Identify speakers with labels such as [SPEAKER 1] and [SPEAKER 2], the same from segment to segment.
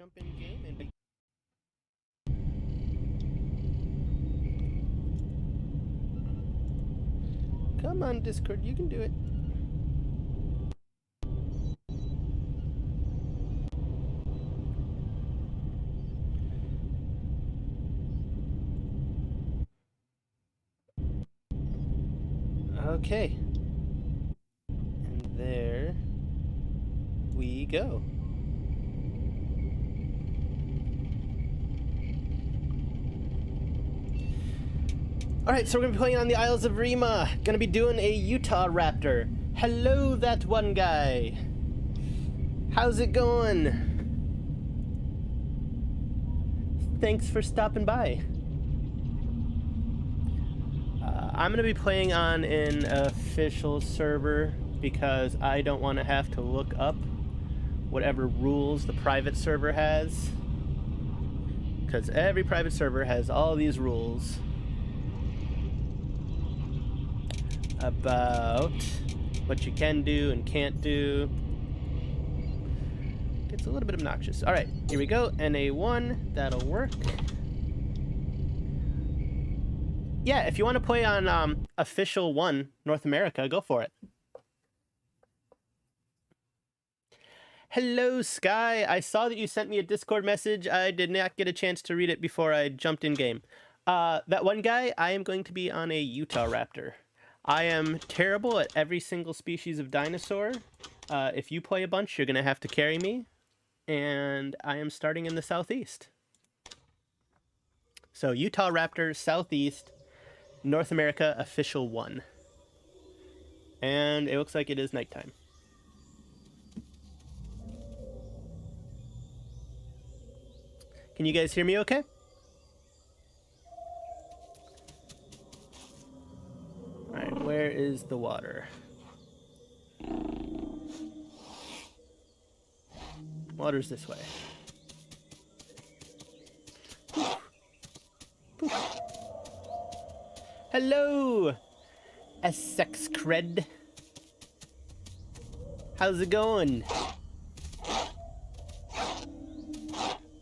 [SPEAKER 1] jump in game and come on, Discord, you can do it. Okay. And there we go. Alright, so we're going to be playing on the Isles of Evrima. Going to be doing a Utahraptor. Hello, that one guy. How's it going? Thanks for stopping by. I'm going to be playing on an official server because I don't want to have to look up whatever rules the private server has. Because every private server has all these rules about what you can do and can't do. Gets a little bit obnoxious. Alright, here we go. NA1, that'll work. Yeah, if you want to play on Official 1 North America, go for it. Hello, Sky. I saw that you sent me a Discord message. I did not get a chance to read it before I jumped in game. That one guy, I am going to be on a Utahraptor. I am terrible at every single species of dinosaur. If you play a bunch, you're going to have to carry me. And I am starting in the southeast. So Utahraptor, southeast, North America, official 1. And it looks like it is nighttime. Can you guys hear me okay? Alright, where is the water? Water's this way. Poof. Poof. Hello, Essex Cred. How's it going?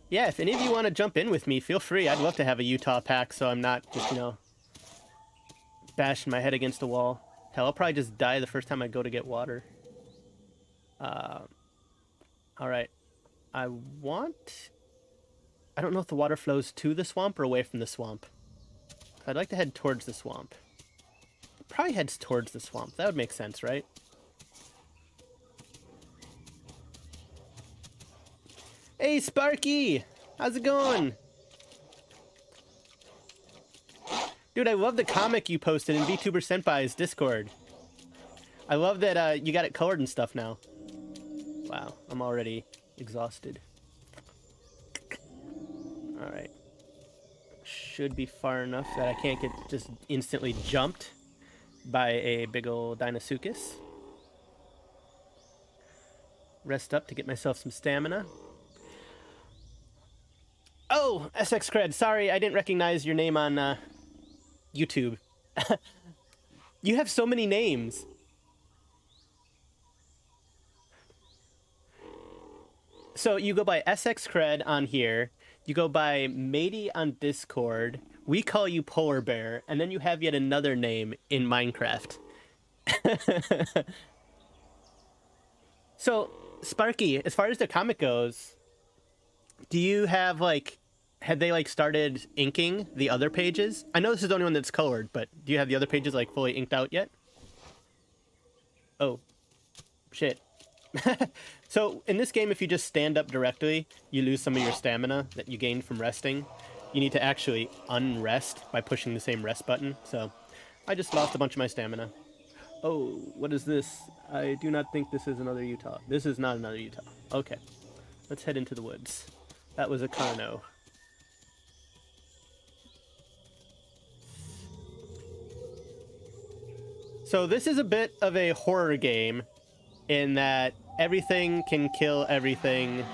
[SPEAKER 1] Yeah, if any of you want to jump in with me, feel free. I'd love to have a Utah pack so I'm not just, bashing my head against a wall. Hell, I'll probably just die the first time I go to get water. Alright. I don't know if the water flows to the swamp or away from the swamp. I'd like to head towards the swamp. It probably heads towards the swamp. That would make sense, right? Hey, Sparky! How's it going? Dude, I love the comic you posted in VTuber Senpai's Discord. I love that you got it colored and stuff now. Wow, I'm already exhausted. Alright. Should be far enough that I can't get just instantly jumped by a big ol' Dinosuchus. Rest up to get myself some stamina. Oh, SX Cred, sorry, I didn't recognize your name on YouTube. You have so many names. So you go by SX Cred on here. You go by Matey on Discord. We call you Polar Bear, and then you have yet another name in Minecraft. So, Sparky, as far as the comic goes, do you have, had they, started inking the other pages? I know this is the only one that's colored, but do you have the other pages, fully inked out yet? Oh. Shit. So, in this game, if you just stand up directly, you lose some of your stamina that you gained from resting. You need to actually unrest by pushing the same rest button, so I just lost a bunch of my stamina. Oh, what is this? I do not think this is another Utah. This is not another Utah. Okay. Let's head into the woods. That was a Carno. So this is a bit of a horror game in that everything can kill everything.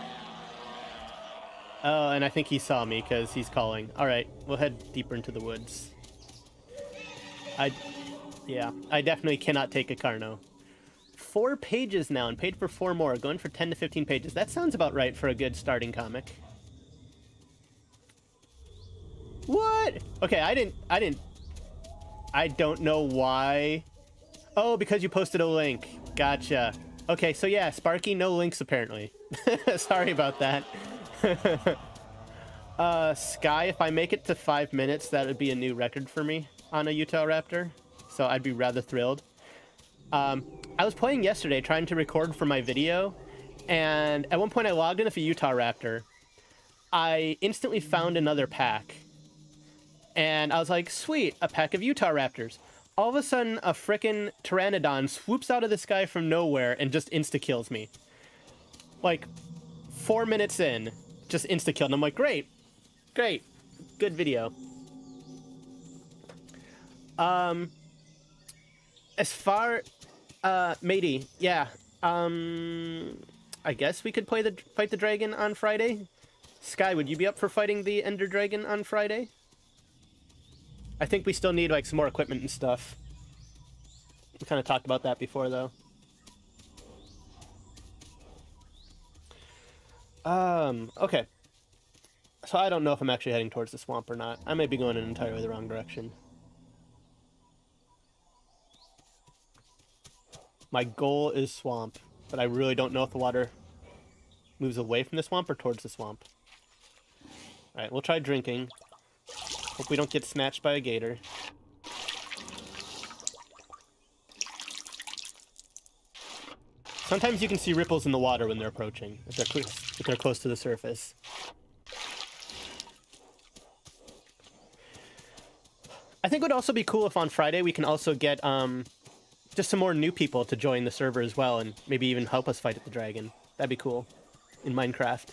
[SPEAKER 1] Oh, and I think he saw me because he's calling. Alright, we'll head deeper into the woods. I definitely cannot take a Carno. 4 pages now and paid for 4 more, going for 10 to 15 pages. That sounds about right for a good starting comic. What? Okay, I don't know why. Oh, because you posted a link. Gotcha. Okay, so yeah, Sparky, no links apparently. Sorry about that. Sky, if I make it to 5 minutes, that would be a new record for me on a Utahraptor. So I'd be rather thrilled. I was playing yesterday, trying to record for my video, and at one point I logged in with a Utahraptor. I instantly found another pack. And I was like, sweet, a pack of Utahraptors. All of a sudden, a frickin' Pteranodon swoops out of the sky from nowhere and just insta-kills me. Like, 4 minutes in, just insta-killed. And I'm like, great, great, good video. As far, matey, yeah. I guess we could fight the dragon on Friday. Sky, would you be up for fighting the Ender Dragon on Friday? I think we still need, like, some more equipment and stuff. We kind of talked about that before, though. Okay. So I don't know if I'm actually heading towards the swamp or not. I may be going in entirely the wrong direction. My goal is swamp, but I really don't know if the water moves away from the swamp or towards the swamp. Alright, we'll try drinking. Hope we don't get snatched by a gator. Sometimes you can see ripples in the water when they're approaching, if they're close to the surface. I think it would also be cool if on Friday we can also get just some more new people to join the server as well, and maybe even help us fight at the dragon. That'd be cool in Minecraft.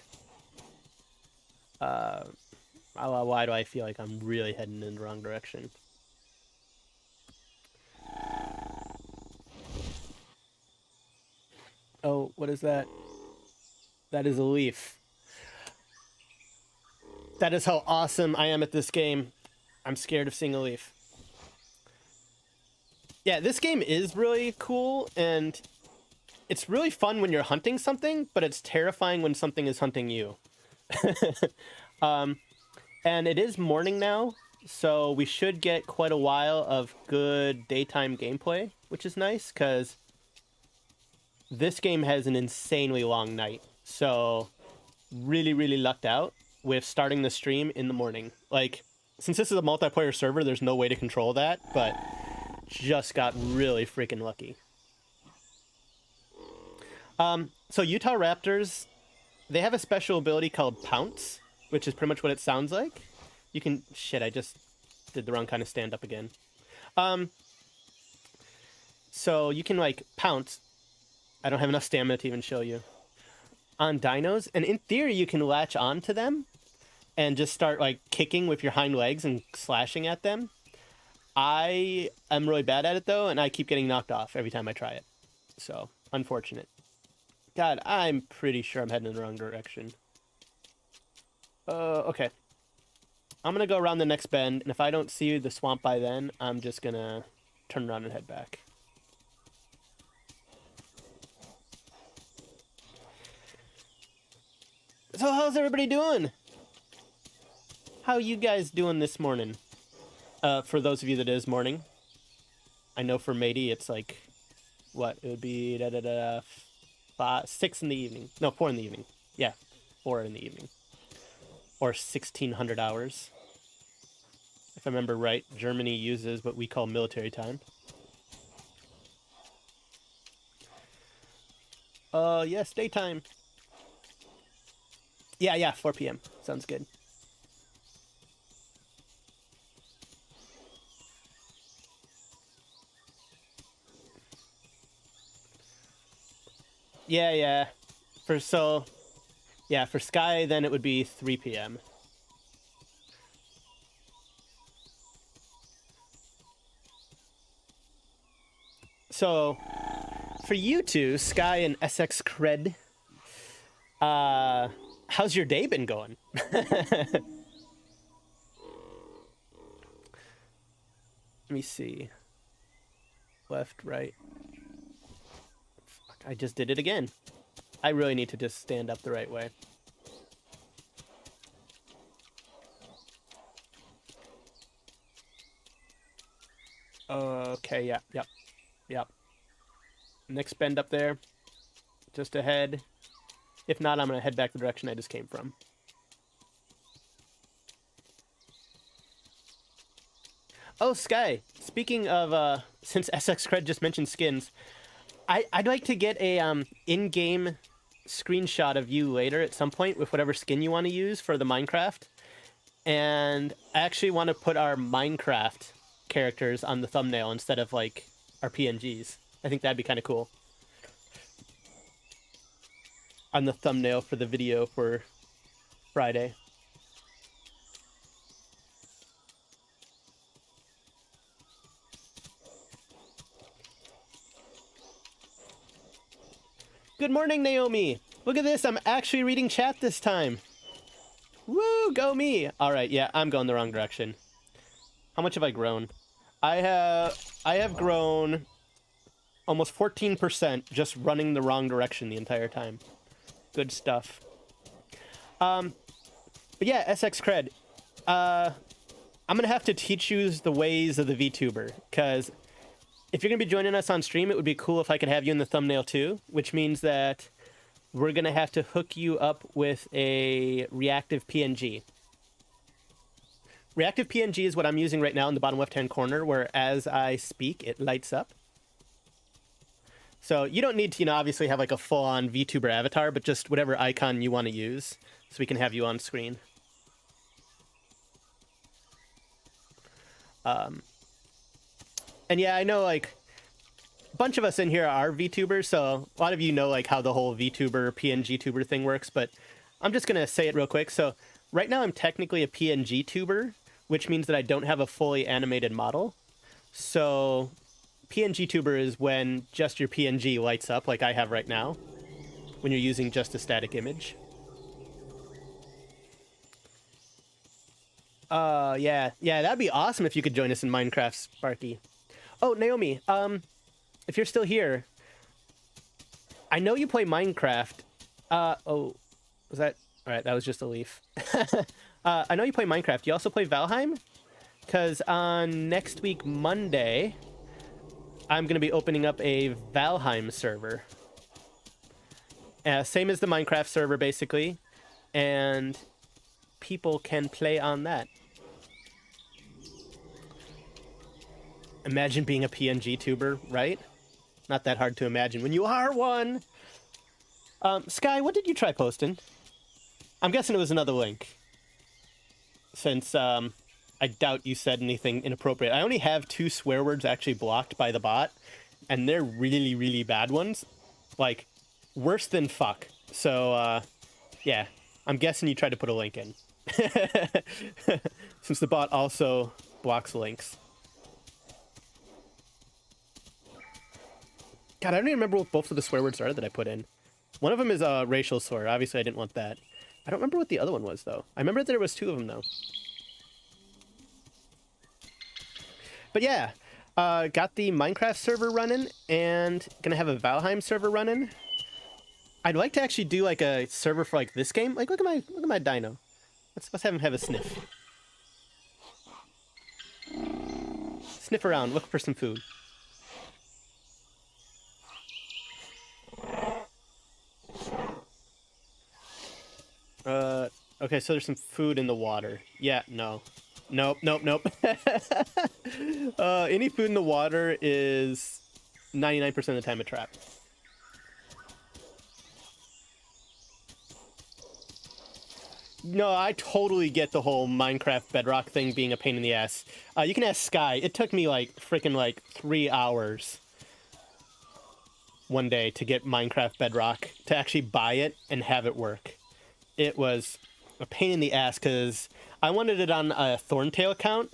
[SPEAKER 1] Why do I feel like I'm really heading in the wrong direction? Oh, what is that? That is a leaf. That is how awesome I am at this game. I'm scared of seeing a leaf. Yeah, this game is really cool, and it's really fun when you're hunting something, but it's terrifying when something is hunting you. And it is morning now, so we should get quite a while of good daytime gameplay, which is nice, because this game has an insanely long night. So really, really lucked out with starting the stream in the morning. Like, since this is a multiplayer server, there's no way to control that, but just got really freaking lucky. So Utahraptors, they have a special ability called Pounce, which is pretty much what it sounds like. You can... Shit, I just did the wrong kind of stand-up again. So you can, like, pounce. I don't have enough stamina to even show you. On dinos, and in theory you can latch on to them and just start, like, kicking with your hind legs and slashing at them. I am really bad at it, though, and I keep getting knocked off every time I try it. So, unfortunate. God, I'm pretty sure I'm heading in the wrong direction. Okay. I'm gonna go around the next bend, and if I don't see the swamp by then, I'm just gonna turn around and head back. So how's everybody doing? How you guys doing this morning? For those of you that is morning. I know for Matey it's like, what? It would be 6 in the evening. No, 4 in the evening. Yeah, 4 in the evening. Or 1600 hours. If I remember right, Germany uses what we call military time. Yes, daytime. Yeah, 4 p.m. Sounds good. Yeah. For Sky, then it would be 3 p.m. So, for you two, Sky and SX Cred, how's your day been going? Let me see. Left, right. I just did it again. I really need to just stand up the right way. Okay, yep. Next bend up there. Just ahead. If not, I'm going to head back the direction I just came from. Oh, Sky, speaking of, since SX Cred just mentioned skins, I'd like to get a in-game screenshot of you later at some point with whatever skin you want to use for the Minecraft. And I actually want to put our Minecraft characters on the thumbnail instead of, like, our PNGs. I think that'd be kind of cool. On the thumbnail for the video for Friday. Good morning, Naomi. Look at this. I'm actually reading chat this time. Woo, go me. All right, yeah, I'm going the wrong direction. How much have I grown? I have grown almost 14% just running the wrong direction the entire time. Good stuff. But yeah, SX Cred. I'm gonna have to teach you the ways of the VTuber, because if you're gonna be joining us on stream, it would be cool if I could have you in the thumbnail too, which means that we're gonna have to hook you up with a reactive PNG. Reactive PNG is what I'm using right now in the bottom left-hand corner, where as I speak, it lights up. So you don't need to, obviously have like a full-on VTuber avatar, but just whatever icon you want to use, so we can have you on screen. And yeah, I know like a bunch of us in here are VTubers, so a lot of you know like how the whole VTuber, PNG tuber thing works, but I'm just going to say it real quick. So right now I'm technically a PNG tuber, which means that I don't have a fully animated model. So PNG tuber is when just your PNG lights up like I have right now, when you're using just a static image. Yeah, that'd be awesome if you could join us in Minecraft, Sparky. Oh, Naomi, if you're still here, I know you play Minecraft. Oh, was that? All right, that was just a leaf. I know you play Minecraft. You also play Valheim? Because on next week, Monday, I'm going to be opening up a Valheim server. Same as the Minecraft server, basically. And people can play on that. Imagine being a PNG tuber, right? Not that hard to imagine when you are one. Sky, what did you try posting? I'm guessing it was another link. Since I doubt you said anything inappropriate. I only have 2 swear words actually blocked by the bot, and they're really, really bad ones. Like, worse than fuck. So, yeah, I'm guessing you tried to put a link in. Since the bot also blocks links. God, I don't even remember what both of the swear words are that I put in. One of them is a racial slur. Obviously, I didn't want that. I don't remember what the other one was, though. I remember there was 2 of them, though. But yeah, got the Minecraft server running and gonna have a Valheim server running. I'd like to actually do like a server for like this game. Like, look at my dino. Let's have him have a sniff. Sniff around, look for some food. Okay, so there's some food in the water. Yeah, no. Nope. Any food in the water is 99% of the time a trap. No, I totally get the whole Minecraft Bedrock thing being a pain in the ass. You can ask Sky. It took me like freaking like 3 hours one day to get Minecraft Bedrock, to actually buy it and have it work. It was a pain in the ass because I wanted it on a Thorntail account,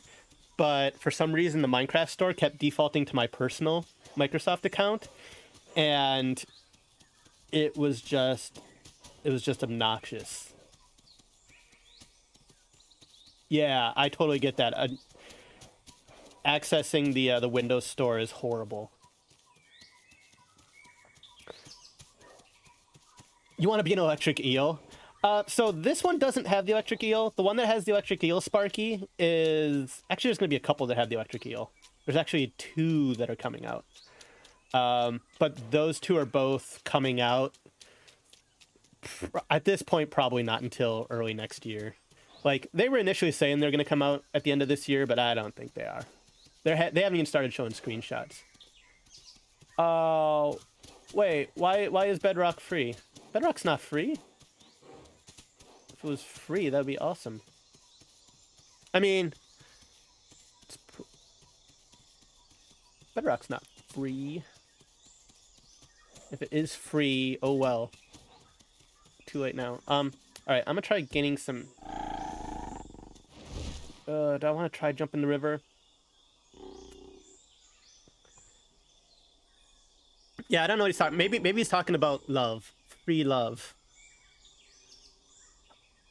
[SPEAKER 1] but for some reason the Minecraft store kept defaulting to my personal Microsoft account, and it was just obnoxious. Yeah, I totally get that. Accessing the Windows Store is horrible. You want to be an electric eel? So this one doesn't have the electric eel. The one that has the electric eel, Sparky, is... Actually, there's going to be a couple that have the electric eel. There's actually 2 that are coming out. But those 2 are both coming out at this point, probably not until early next year. Like, they were initially saying they're going to come out at the end of this year, but I don't think they are. They haven't even started showing screenshots. Oh, wait, why is Bedrock free? Bedrock's not free. If it was free, that'd be awesome. I mean, Bedrock's not free. If it is free, oh well. Too late now. Alright, I'm gonna try gaining some... do I want to try jumping the river? Yeah, I don't know what he's talking... Maybe he's talking about love. Free love.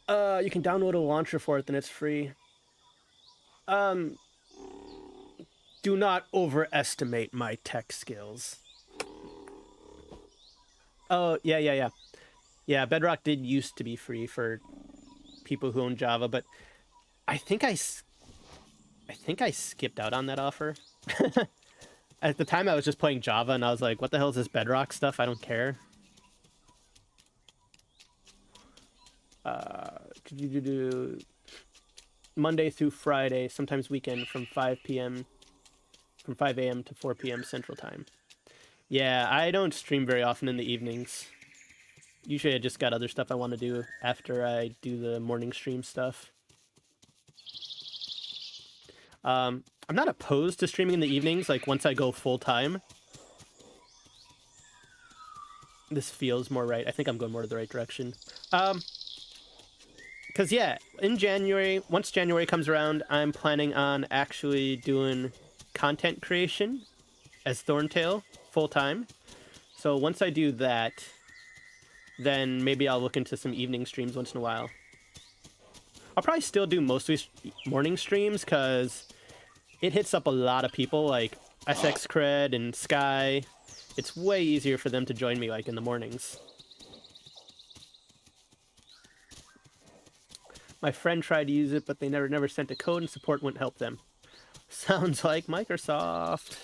[SPEAKER 1] You can download a launcher for it, then it's free. Do not overestimate my tech skills. Oh, yeah. Yeah, Bedrock did used to be free for people who own Java, but I think I skipped out on that offer. At the time, I was just playing Java, and I was like, what the hell is this Bedrock stuff? I don't care. Could you do Monday through Friday, sometimes weekend, from 5 a.m. to 4 p.m. Central Time? Yeah, I don't stream very often in the evenings. Usually I just got other stuff I want to do after I do the morning stream stuff. I'm not opposed to streaming in the evenings, like once I go full-time. This feels more right. I think I'm going more to the right direction. Because, yeah, in January, once January comes around, I'm planning on actually doing content creation as Thorntail full-time. So once I do that, then maybe I'll look into some evening streams once in a while. I'll probably still do mostly morning streams, because it hits up a lot of people, like SX Cred and Sky. It's way easier for them to join me, like, in the mornings. My friend tried to use it, but they never sent a code, and support wouldn't help them. Sounds like Microsoft.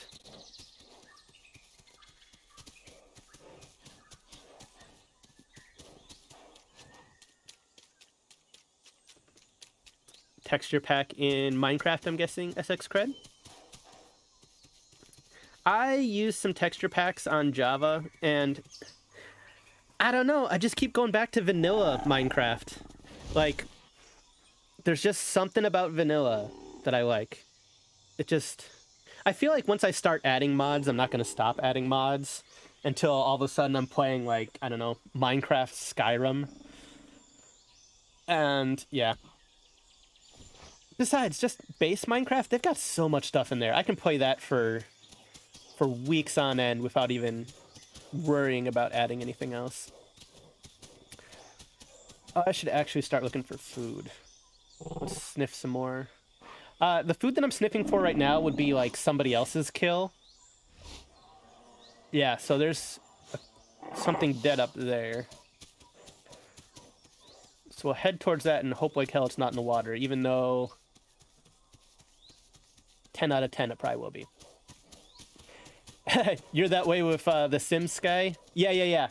[SPEAKER 1] Texture pack in Minecraft, I'm guessing, SX Cred? I use some texture packs on Java, and I don't know, I just keep going back to vanilla Minecraft. Like, there's just something about vanilla that I like. It just... I feel like once I start adding mods, I'm not going to stop adding mods until all of a sudden I'm playing, like, I don't know, Minecraft Skyrim. And, yeah. Besides, just base Minecraft, they've got so much stuff in there. I can play that for weeks on end without even worrying about adding anything else. Oh, I should actually start looking for food. Let's sniff some more. The food that I'm sniffing for right now would be like somebody else's kill. Yeah, so there's something dead up there. So we'll head towards that and hope like hell it's not in the water, even though 10 out of 10 it probably will be. You're that way with the Sims Sky? Yeah.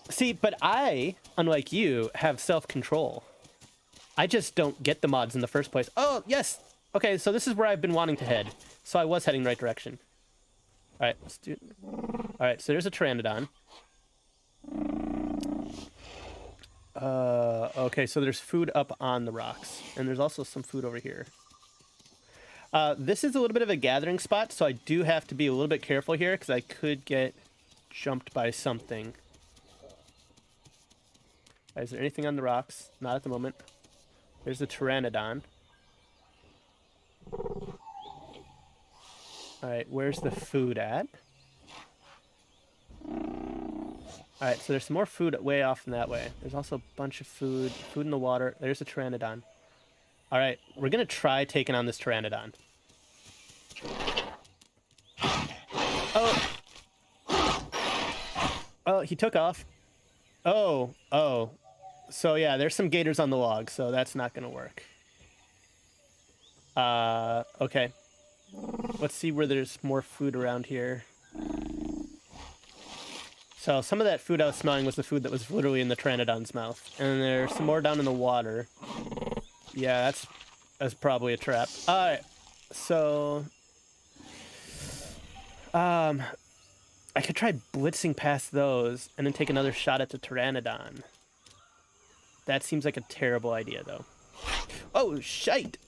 [SPEAKER 1] See, but I, unlike you, have self-control. I just don't get the mods in the first place. Oh, yes! Okay, so this is where I've been wanting to head. So I was heading the right direction. Alright, let's do... Alright, so there's a Pteranodon. Okay, so there's food up on the rocks. And there's also some food over here. This is a little bit of a gathering spot, so I do have to be a little bit careful here, because I could get jumped by something. Is there anything on the rocks? Not at the moment. There's the Pteranodon. Alright, where's the food at? Alright, so there's some more food way off in that way. There's also a bunch of food. Food in the water. There's a Pteranodon. Alright, we're gonna try taking on this Pteranodon. Oh! Oh, he took off. Oh. So yeah, there's some gators on the log, so that's not gonna work. Okay. Let's see where there's more food around here. So some of that food I was smelling was the food that was literally in the Pteranodon's mouth. And there's some more down in the water. Yeah, that's probably a trap. Alright. So I could try blitzing past those and then take another shot at the Pteranodon. That seems like a terrible idea, though. Oh, shite!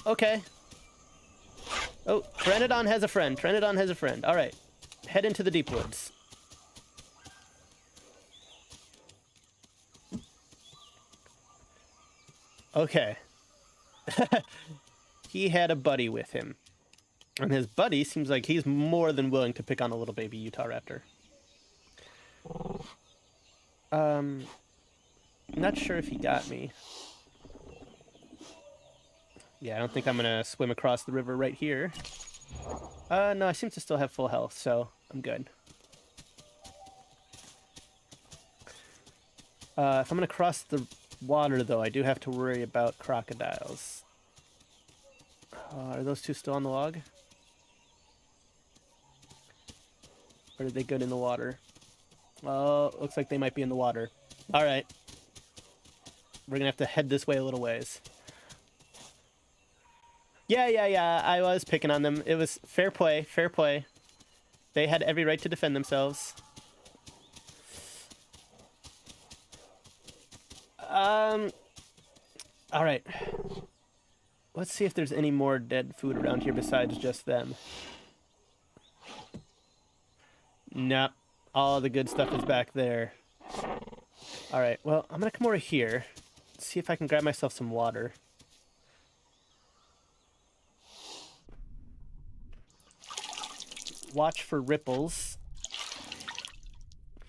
[SPEAKER 1] Okay. Oh, Pteranodon has a friend. Pteranodon has a friend. All right. Head into the deep woods. Okay. He had a buddy with him. And his buddy seems like he's more than willing to pick on a little baby Utahraptor. Not sure if he got me. Yeah, I don't think I'm gonna swim across the river right here. No, I seem to still have full health, so I'm good. If I'm gonna cross the water, though, I do have to worry about crocodiles. Are those two still on the log? Or did they get in the water? Oh, looks like they might be in the water. All right. We're gonna have to head this way a little ways. Yeah. I was picking on them. It was fair play. They had every right to defend themselves. All right. Let's see if there's any more dead food around here besides just them. Nope. All the good stuff is back there. All right. Well, I'm gonna come over here. See if I can grab myself some water. Watch for ripples.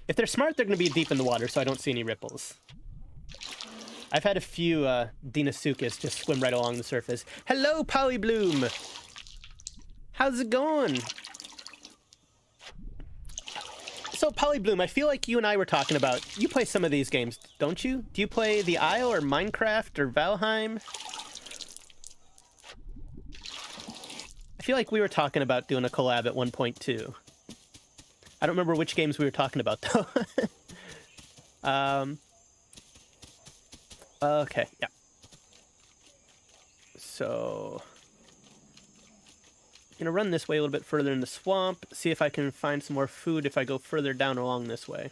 [SPEAKER 1] If they're smart, they're going to be deep in the water, so I don't see any ripples. I've had a few Deinosuchus just swim right along the surface. Hello, Polybloom! How's it going? So, Polybloom, I feel like you and I were talking about... You play some of these games, don't you? Do you play the Isle or Minecraft or Valheim? I feel like we were talking about doing a collab at 1.2. I don't remember which games we were talking about, though. Okay, yeah. So... I'm gonna run this way a little bit further in the swamp, see if I can find some more food if I go further down along this way.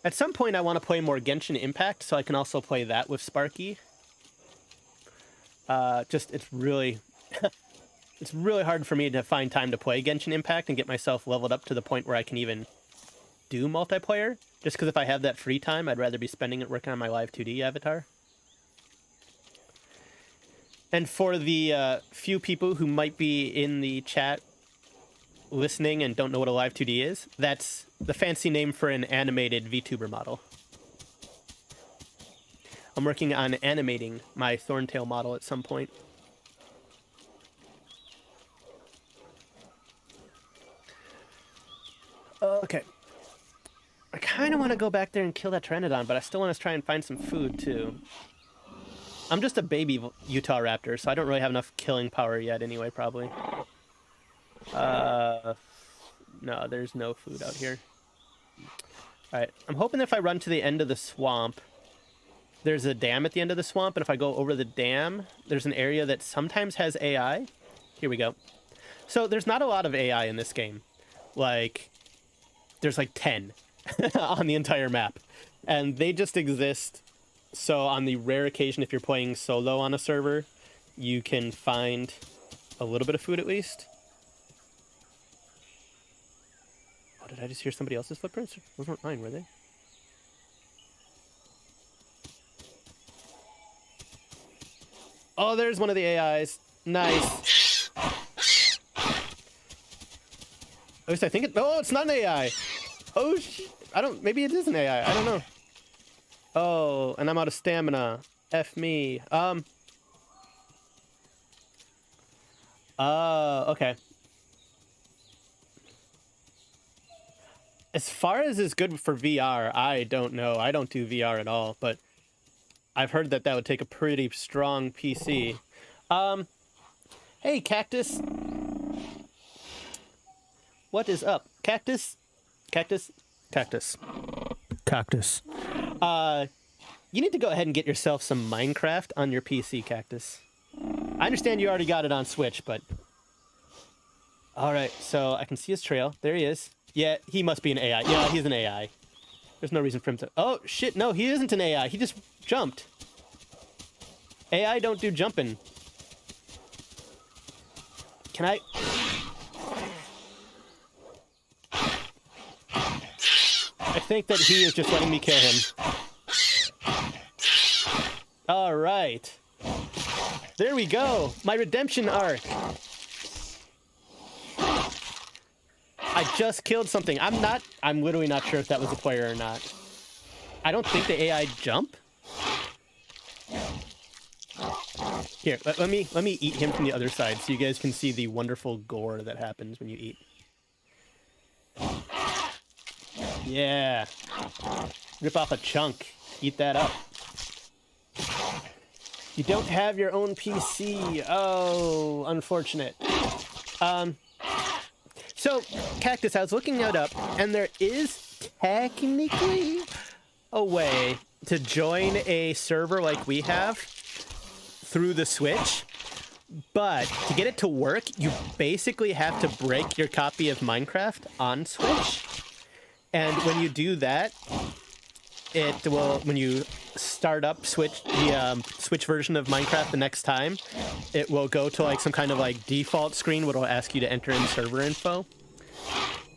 [SPEAKER 1] At some point, I want to play more Genshin Impact, so I can also play that with Sparky. It's really... it's really hard for me to find time to play Genshin Impact and get myself leveled up to the point where I can even do multiplayer. Just because if I have that free time, I'd rather be spending it working on my live 2D avatar. And for the few people who might be in the chat listening and don't know what a live 2D is, that's the fancy name for an animated VTuber model. I'm working on animating my Thorntail model at some point. Okay. I kind of want to go back there and kill that Pteranodon, but I still want to try and find some food, too. I'm just a baby Utahraptor, so I don't really have enough killing power yet anyway, probably. No, there's no food out here. Alright, I'm hoping if I run to the end of the swamp, there's a dam at the end of the swamp, and if I go over the dam, there's an area that sometimes has AI. Here we go. So there's not a lot of AI in this game. Like, there's like 10 on the entire map. And they just exist... So on the rare occasion, if you're playing solo on a server, you can find a little bit of food at least. Oh, did I just hear somebody else's footprints? Those weren't mine, were they? Oh, there's one of the AIs. Nice. At least I think it... Oh, it's not an AI. Oh, maybe it is an AI. I don't know. Oh, and I'm out of stamina. F me. Okay. As far as is good for VR, I don't know. I don't do VR at all, but I've heard that that would take a pretty strong PC. Hey, Cactus. What is up? Cactus? Cactus? Cactus. Cactus. You need to go ahead and get yourself some Minecraft on your PC, Cactus. I understand you already got it on Switch, but... Alright, so I can see his trail. There he is. Yeah, he must be an AI. Yeah, he's an AI. There's no reason for him to... Oh, shit, no, he isn't an AI. He just jumped. AI don't do jumping. Can I... I think that he is just letting me kill him. Alright. There we go. My redemption arc. I just killed something. I'm literally not sure if that was a player or not. I don't think the AI jump. Here, let me eat him from the other side so you guys can see the wonderful gore that happens when you eat. Yeah. Rip off a chunk. Eat that up. You don't have your own PC. Oh, unfortunate. So, Cactus, I was looking it up, and there is technically a way to join a server like we have through the Switch, but to get it to work, you basically have to break your copy of Minecraft on Switch. And when you do that, it will, when you start up the Switch version of Minecraft the next time, it will go to like some kind of like default screen where it'll ask you to enter in server info.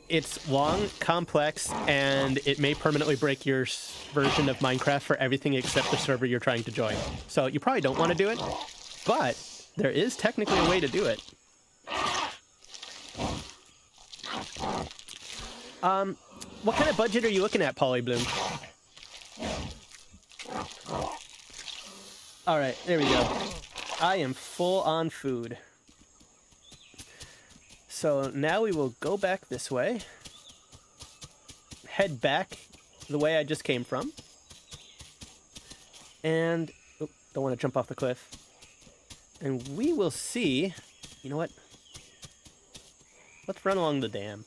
[SPEAKER 1] It's long, complex, and it may permanently break your version of Minecraft for everything except the server you're trying to join. So you probably don't want to do it, but there is technically a way to do it. What kind of budget are you looking at, Polybloom? Alright, there we go. I am full on food. So now we will go back this way. Head back the way I just came from. And... oh, don't want to jump off the cliff. And we will see... you know what? Let's run along the dam.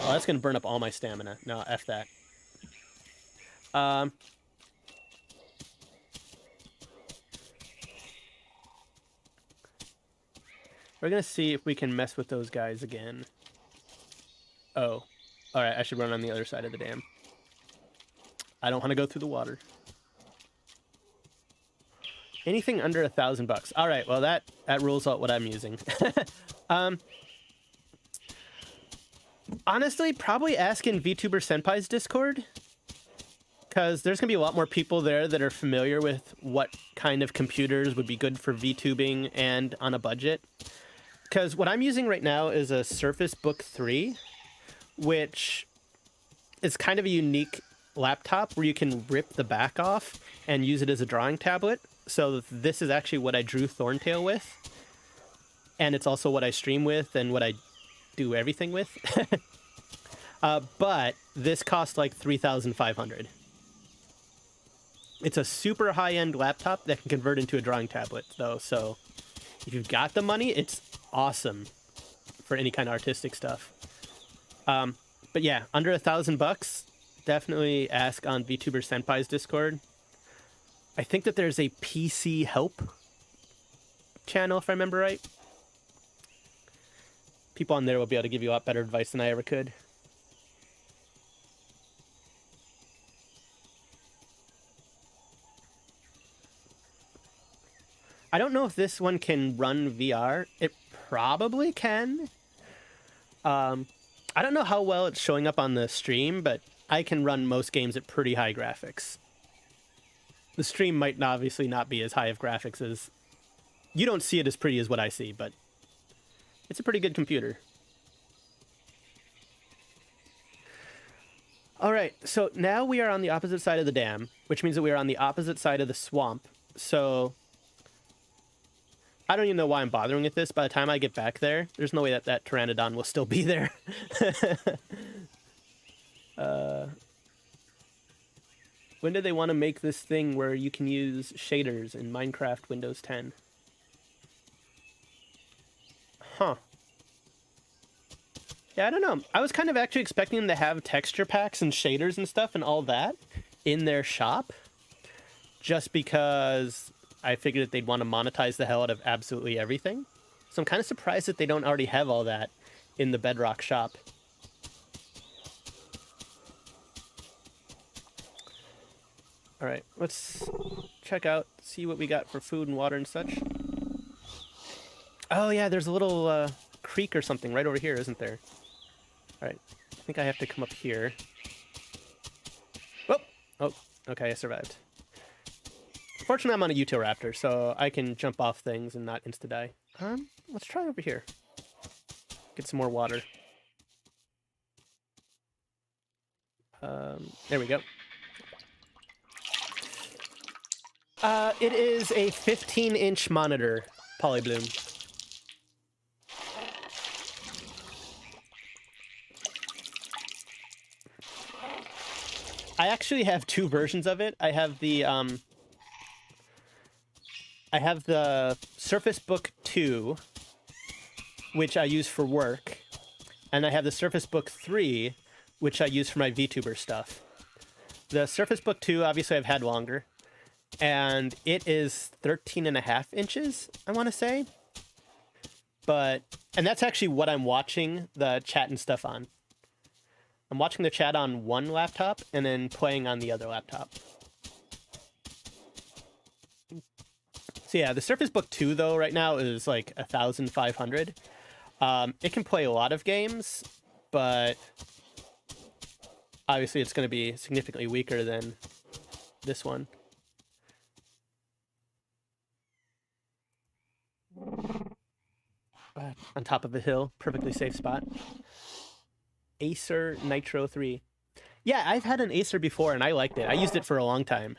[SPEAKER 1] Oh, that's going to burn up all my stamina. No, F that. We're going to see if we can mess with those guys again. Oh. Alright, I should run on the other side of the dam. I don't want to go through the water. Anything under $1,000. Alright, well that rules out what I'm using. Honestly, probably ask in VTuber Senpai's Discord, because there's going to be a lot more people there that are familiar with what kind of computers would be good for VTubing and on a budget. Because what I'm using right now is a Surface Book 3, which is kind of a unique laptop where you can rip the back off and use it as a drawing tablet. So this is actually what I drew Thorntail with. And it's also what I stream with and what I do everything with. But this costs like $3,500. It's a super high-end laptop that can convert into a drawing tablet, though. So if you've got the money, it's awesome for any kind of artistic stuff. But yeah, under $1,000, definitely ask on VTuber Senpai's Discord. I think that there's a PC help channel, if I remember right. People on there will be able to give you a lot better advice than I ever could. I don't know if this one can run VR. It probably can. I don't know how well it's showing up on the stream, but I can run most games at pretty high graphics. The stream might obviously not be as high of graphics as... you don't see it as pretty as what I see, but it's a pretty good computer. Alright, so now we are on the opposite side of the dam, which means that we are on the opposite side of the swamp. So I don't even know why I'm bothering with this. By the time I get back there, there's no way that that Pteranodon will still be there. When do they want to make this thing where you can use shaders in Minecraft Windows 10? Huh. Yeah, I don't know. I was kind of actually expecting them to have texture packs and shaders and stuff and all that in their shop. Just because I figured that they'd want to monetize the hell out of absolutely everything. So I'm kind of surprised that they don't already have all that in the Bedrock shop. All right, let's check out, see what we got for food and water and such. Oh yeah, there's a little creek or something right over here, isn't there? All right, I think I have to come up here. Oh, okay, I survived. Fortunately, I'm on a Utahraptor, so I can jump off things and not insta-die. Let's try over here. Get some more water. There we go. It is a 15-inch monitor, Polybloom. I actually have two versions of it. I have the Surface Book 2, which I use for work, and I have the Surface Book 3, which I use for my VTuber stuff. The Surface Book 2, obviously, I've had longer, and it is 13.5 inches, I want to say. And that's actually what I'm watching the chat and stuff on. I'm watching the chat on one laptop and then playing on the other laptop. So yeah, the Surface Book 2 though right now is like 1,500. It can play a lot of games, but obviously it's going to be significantly weaker than this one. On top of a hill, perfectly safe spot. Acer Nitro 3. Yeah, I've had an Acer before and I liked it. I used it for a long time.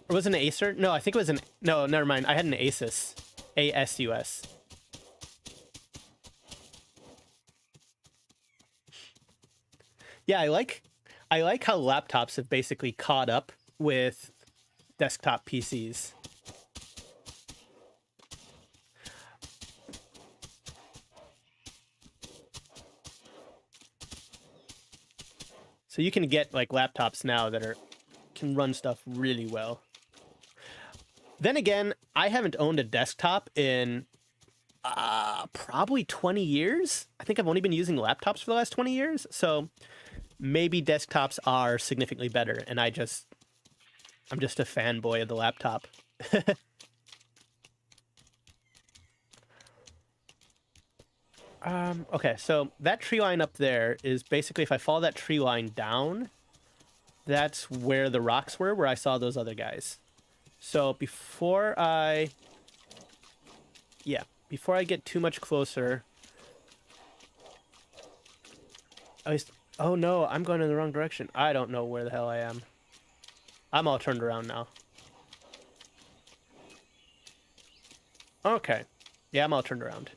[SPEAKER 1] Or was it an Acer? No, I think it was an... No, never mind. I had an Asus. A-S-U-S. Yeah, I like how laptops have basically caught up with desktop PCs. So you can get like laptops now that can run stuff really well. Then again, I haven't owned a desktop in probably 20 years. I think I've only been using laptops for the last 20 years. So maybe desktops are significantly better, and I'm just a fanboy of the laptop. Okay, so that tree line up there is basically, if I follow that tree line down, that's where the rocks were, where I saw those other guys. So before I get too much closer, at least, oh no, I'm going in the wrong direction. I don't know where the hell I am. I'm all turned around now. Okay. Yeah, I'm all turned around.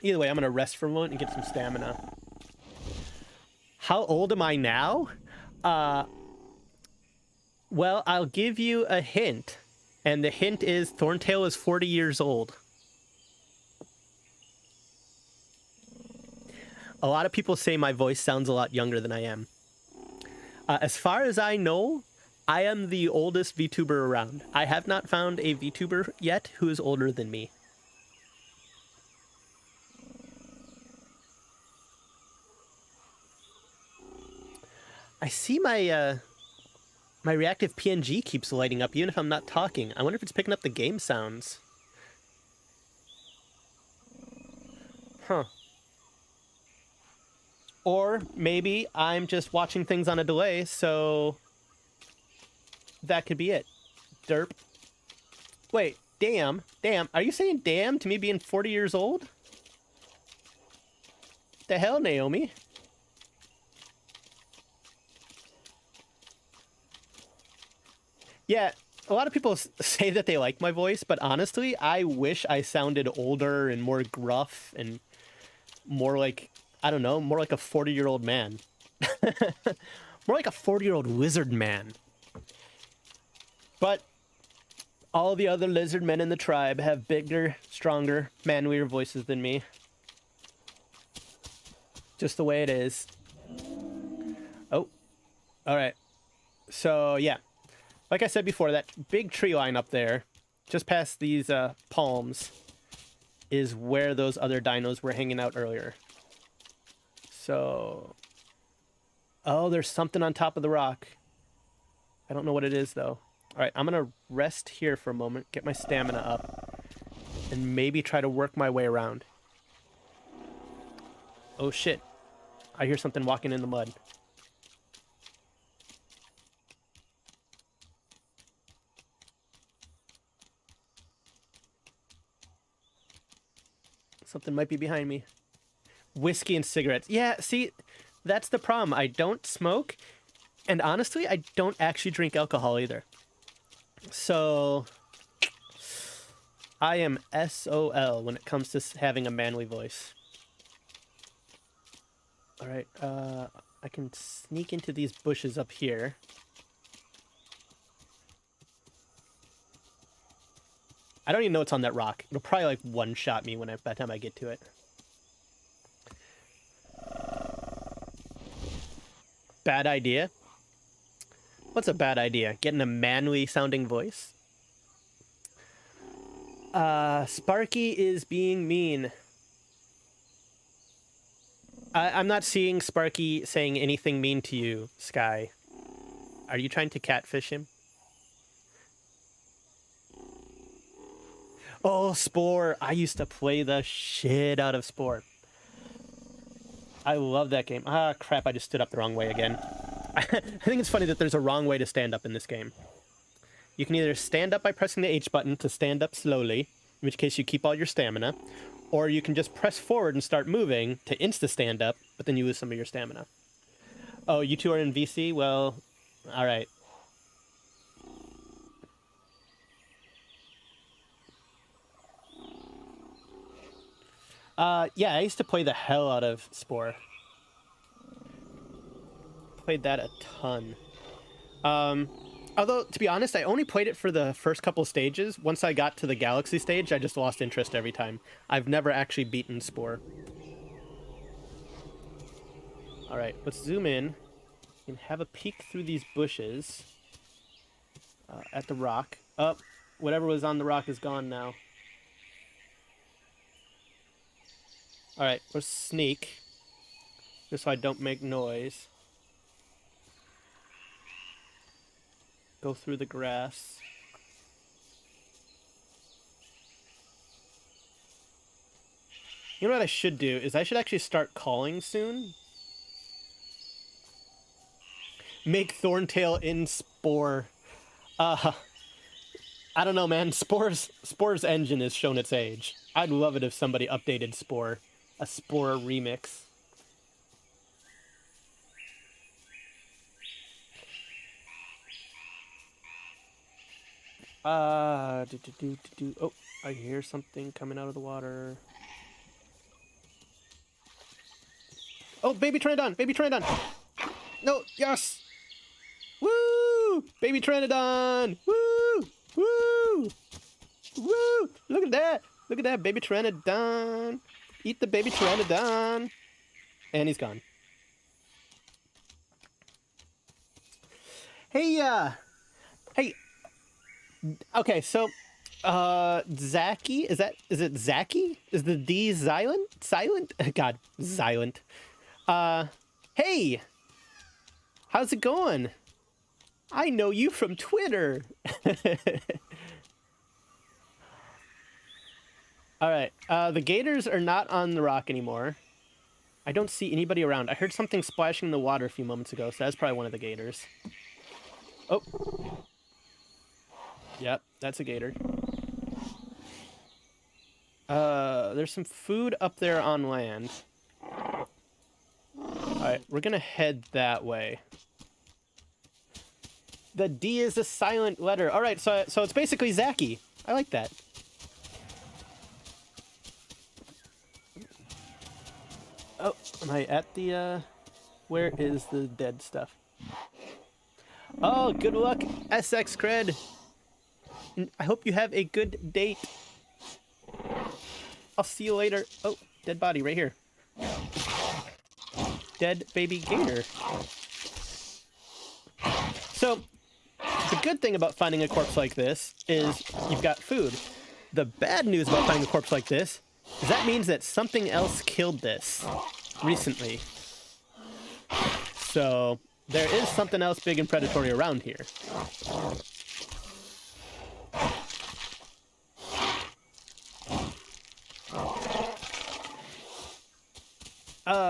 [SPEAKER 1] Either way, I'm going to rest for a moment and get some stamina. How old am I now? Well, I'll give you a hint. And the hint is Thorntail is 40 years old. A lot of people say my voice sounds a lot younger than I am. As far as I know, I am the oldest VTuber around. I have not found a VTuber yet who is older than me. I see my my reactive PNG keeps lighting up even if I'm not talking. I wonder if it's picking up the game sounds. Huh. Or maybe I'm just watching things on a delay, so that could be it. Derp. Wait, damn. Are you saying damn to me being 40 years old? The hell, Naomi? Yeah, a lot of people say that they like my voice, but honestly, I wish I sounded older and more gruff and more like, I don't know, more like a 40-year-old man. More like a 40-year-old lizard man. But all the other lizard men in the tribe have bigger, stronger, manlier voices than me. Just the way it is. Oh, all right. So, yeah. Like I said before, that big tree line up there, just past these palms, is where those other dinos were hanging out earlier. So... Oh, there's something on top of the rock. I don't know what it is, though. All right, I'm going to rest here for a moment, get my stamina up, and maybe try to work my way around. Oh, shit. I hear something walking in the mud. Something might be behind me. Whiskey and cigarettes. Yeah, see, that's the problem. I don't smoke, and honestly, I don't actually drink alcohol either. So, I am SOL when it comes to having a manly voice. Alright, I can sneak into these bushes up here. I don't even know what's on that rock. It'll probably like one-shot me by the time I get to it. Bad idea? What's a bad idea? Getting a manly sounding voice? Sparky is being mean. I'm not seeing Sparky saying anything mean to you, Sky. Are you trying to catfish him? Oh, Spore. I used to play the shit out of Spore. I love that game. Ah, crap, I just stood up the wrong way again. I think it's funny that there's a wrong way to stand up in this game. You can either stand up by pressing the H button to stand up slowly, in which case you keep all your stamina, or you can just press forward and start moving to insta-stand up, but then you lose some of your stamina. Oh, you two are in VC? Well, alright. Yeah, I used to play the hell out of Spore. Played that a ton. Although, to be honest, I only played it for the first couple stages. Once I got to the Galaxy stage, I just lost interest every time. I've never actually beaten Spore. Alright, let's zoom in and have a peek through these bushes at the rock. Oh, whatever was on the rock is gone now. Alright, let's sneak, just so I don't make noise. Go through the grass. You know what I should do is I should actually start calling soon. Make Thorntail in Spore. I don't know, man. Spore's engine has shown its age. I'd love it if somebody updated Spore. A Spore remix. Oh, I hear something coming out of the water. Oh, baby Pteranodon! Baby Pteranodon! No, yes! Woo! Baby Pteranodon! Woo! Woo! Woo! Look at that! Look at that, baby Pteranodon! Eat the baby Pteranodon! And he's gone. Hey, hey. Okay, so, Zacky? Is it Zacky? Is the D silent? Silent? God, silent. Hey! How's it going? I know you from Twitter! Alright, the gators are not on the rock anymore. I don't see anybody around. I heard something splashing in the water a few moments ago, so that's probably one of the gators. Oh. Yep, that's a gator. There's some food up there on land. Alright, we're gonna head that way. The D is a silent letter. All right, so it's basically Zachy. I like that. Oh, am I at the, where is the dead stuff? Oh, good luck, SX Cred. I hope you have a good date. I'll see you later. Oh, dead body right here. Dead baby gator. So, the good thing about finding a corpse like this is you've got food. The bad news about finding a corpse like this is that means that something else killed this recently. So, there is something else big and predatory around here.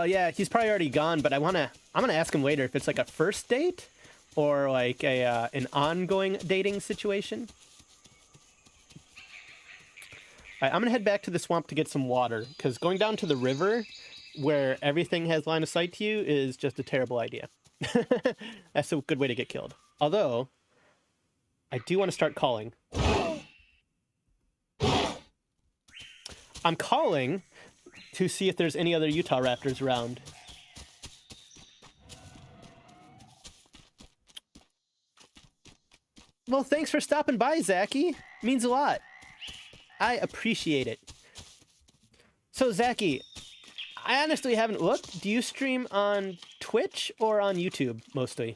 [SPEAKER 1] Yeah, he's probably already gone, but I'm gonna ask him later if it's like a first date or like a an ongoing dating situation. All right, I'm gonna head back to the swamp to get some water, because going down to the river where everything has line of sight to you is just a terrible idea. That's a good way to get killed. Although, I do want to start calling. I'm calling to see if there's any other Utahraptors around. Well, thanks for stopping by, Zachy. Means a lot. I appreciate it. So, Zachy, I honestly haven't looked. Do you stream on Twitch or on YouTube, mostly?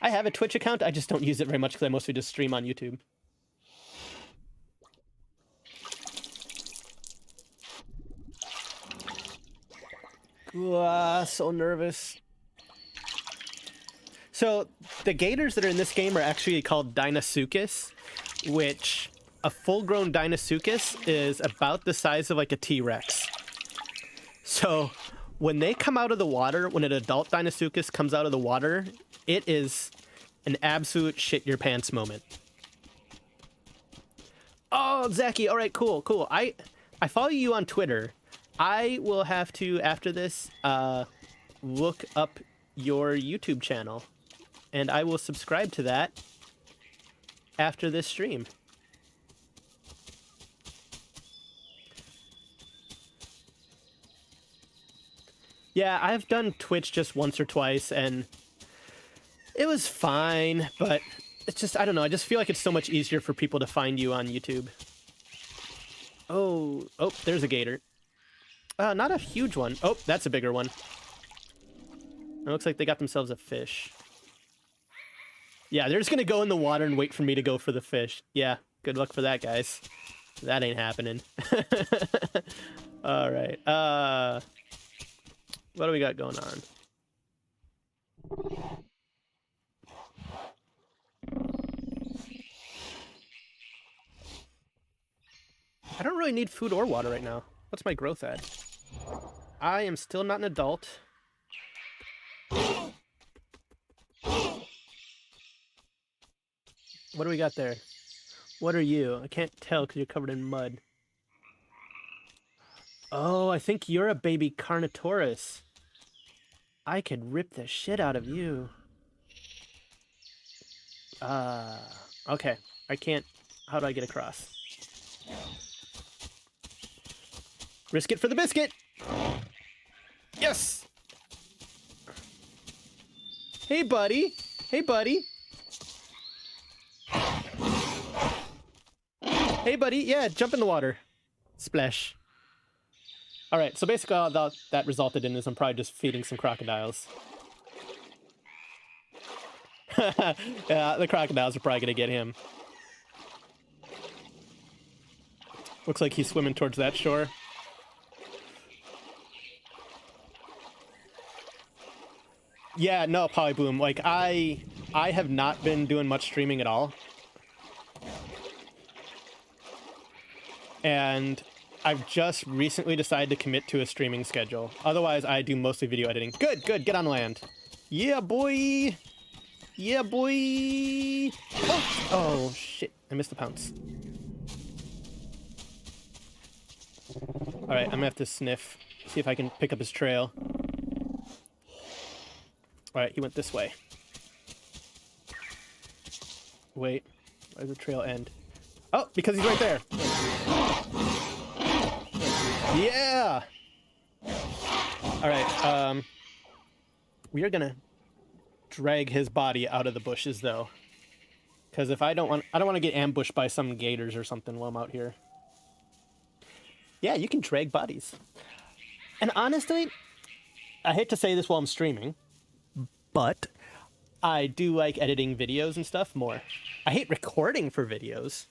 [SPEAKER 1] I have a Twitch account. I just don't use it very much because I mostly just stream on YouTube. So nervous. So, the gators that are in this game are actually called Deinosuchus, which a full-grown Deinosuchus is about the size of like a T-Rex. So, when they come out of the water, when an adult Deinosuchus comes out of the water, it is an absolute shit-your-pants moment. Oh, Zachy, all right, cool. I follow you on Twitter. I will have to, after this, look up your YouTube channel, and I will subscribe to that after this stream. Yeah, I've done Twitch just once or twice, and it was fine, but it's just, I don't know, I just feel like it's so much easier for people to find you on YouTube. Oh, there's a gator. Not a huge one. Oh, that's a bigger one. It looks like they got themselves a fish. Yeah, they're just gonna go in the water and wait for me to go for the fish. Yeah, good luck for that, guys. That ain't happening. All right. What do we got going on? I don't really need food or water right now. What's my growth at? I am still not an adult. What do we got there? What are you? I can't tell because you're covered in mud. Oh, I think you're a baby Carnotaurus. I could rip the shit out of you. Okay. I can't... How do I get across? Risk it for the biscuit! Yes! Hey, buddy! Hey, buddy! Hey, buddy! Yeah, jump in the water. Splash. Alright, so basically all that resulted in is I'm probably just feeding some crocodiles. Yeah, the crocodiles are probably gonna get him. Looks like he's swimming towards that shore. Yeah, no, Polybloom. Like, I have not been doing much streaming at all. And I've just recently decided to commit to a streaming schedule. Otherwise, I do mostly video editing. Good, good, get on land. Yeah, boy! Yeah, boy! Oh, shit. I missed the pounce. Alright, I'm gonna have to sniff. See if I can pick up his trail. All right, he went this way. Wait, where's the trail end? Oh, because he's right there. Yeah. All right. We are gonna drag his body out of the bushes though, because if I don't want to get ambushed by some gators or something while I'm out here. Yeah, you can drag bodies. And honestly, I hate to say this while I'm streaming, but I do like editing videos and stuff more. I hate recording for videos,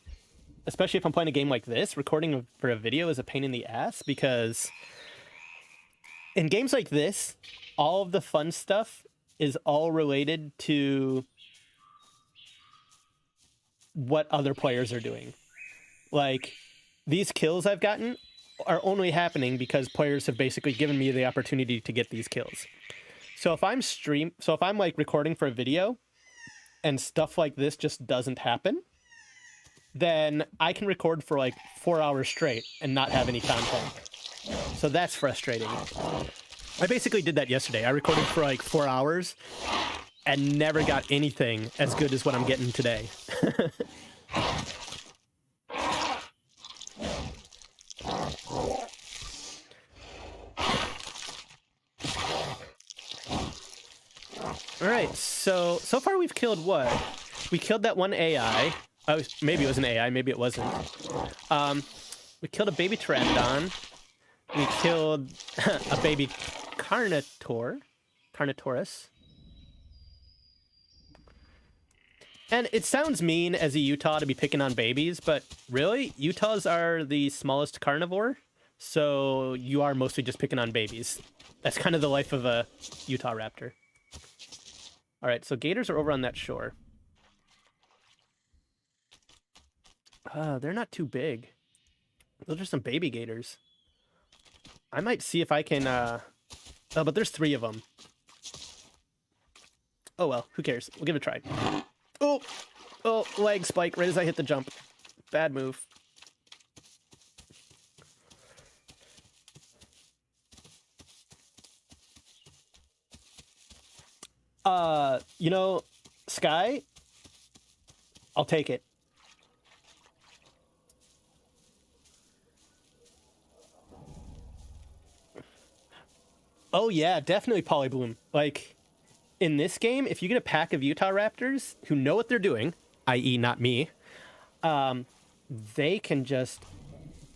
[SPEAKER 1] especially if I'm playing a game like this. Recording for a video is a pain in the ass because in games like this, all of the fun stuff is all related to what other players are doing. Like, these kills I've gotten are only happening because players have basically given me the opportunity to get these kills. So if I'm like recording for a video and stuff like this just doesn't happen, then I can record for like 4 hours straight and not have any content. So that's frustrating. I basically did that yesterday. I recorded for like 4 hours and never got anything as good as what I'm getting today. All right, so far we've killed what? We killed that one AI. Oh, maybe it was an AI, maybe it wasn't. We killed a baby pteranodon. We killed a baby Carnotaurus. And it sounds mean as a Utah to be picking on babies, but really, Utahs are the smallest carnivore, so you are mostly just picking on babies. That's kind of the life of a Utahraptor. All right, so gators are over on that shore. They're not too big. Those are some baby gators. I might see if I can... Oh, but there's 3 of them. Oh, well, who cares? We'll give it a try. Oh! Oh, leg spike right as I hit the jump. Bad move. You know, Sky, I'll take it. Oh yeah, definitely Polybloom. Like, in this game, if you get a pack of Utahraptors who know what they're doing, i.e. not me, they can just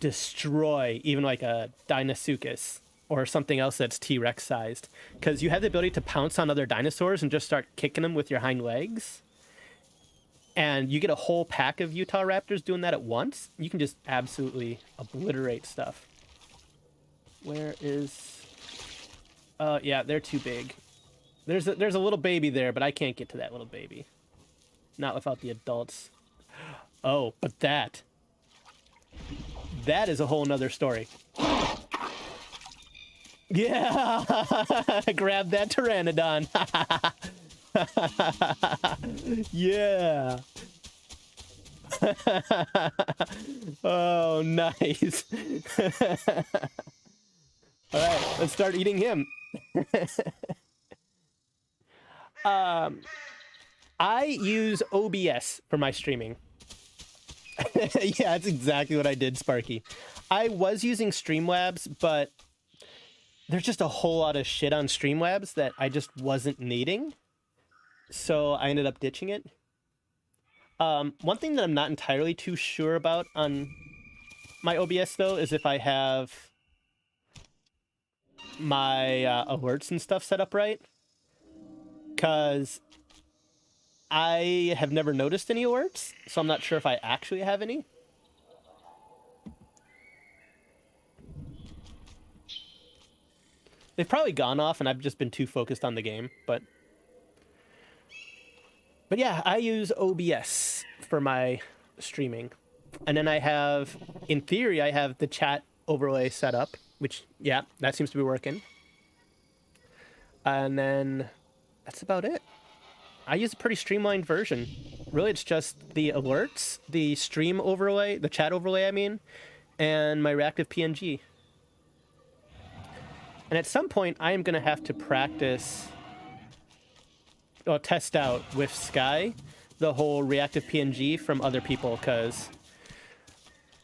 [SPEAKER 1] destroy even like a Deinosuchus or something else that's T-Rex sized. Because you have the ability to pounce on other dinosaurs and just start kicking them with your hind legs. And you get a whole pack of Utahraptors doing that at once. You can just absolutely obliterate stuff. Where is... yeah, they're too big. There's a little baby there, but I can't get to that little baby. Not without the adults. Oh, but that is a whole nother story. Yeah! Grab that pteranodon. Yeah! Oh, nice. All right, let's start eating him. I use OBS for my streaming. Yeah, that's exactly what I did, Sparky. I was using Streamlabs, but there's just a whole lot of shit on Streamlabs that I just wasn't needing. So I ended up ditching it. One thing that I'm not entirely too sure about on my OBS, though, is if I have my alerts and stuff set up right. Because I have never noticed any alerts, so I'm not sure if I actually have any. They've probably gone off and I've just been too focused on the game, but yeah, I use OBS for my streaming. And then I have, in theory, I have the chat overlay set up, which, yeah, that seems to be working. And then that's about it. I use a pretty streamlined version. Really, it's just the alerts, the stream overlay, the chat overlay, I mean, and my reactive PNG. And at some point, I am going to have to practice test out with Sky the whole reactive PNG from other people, because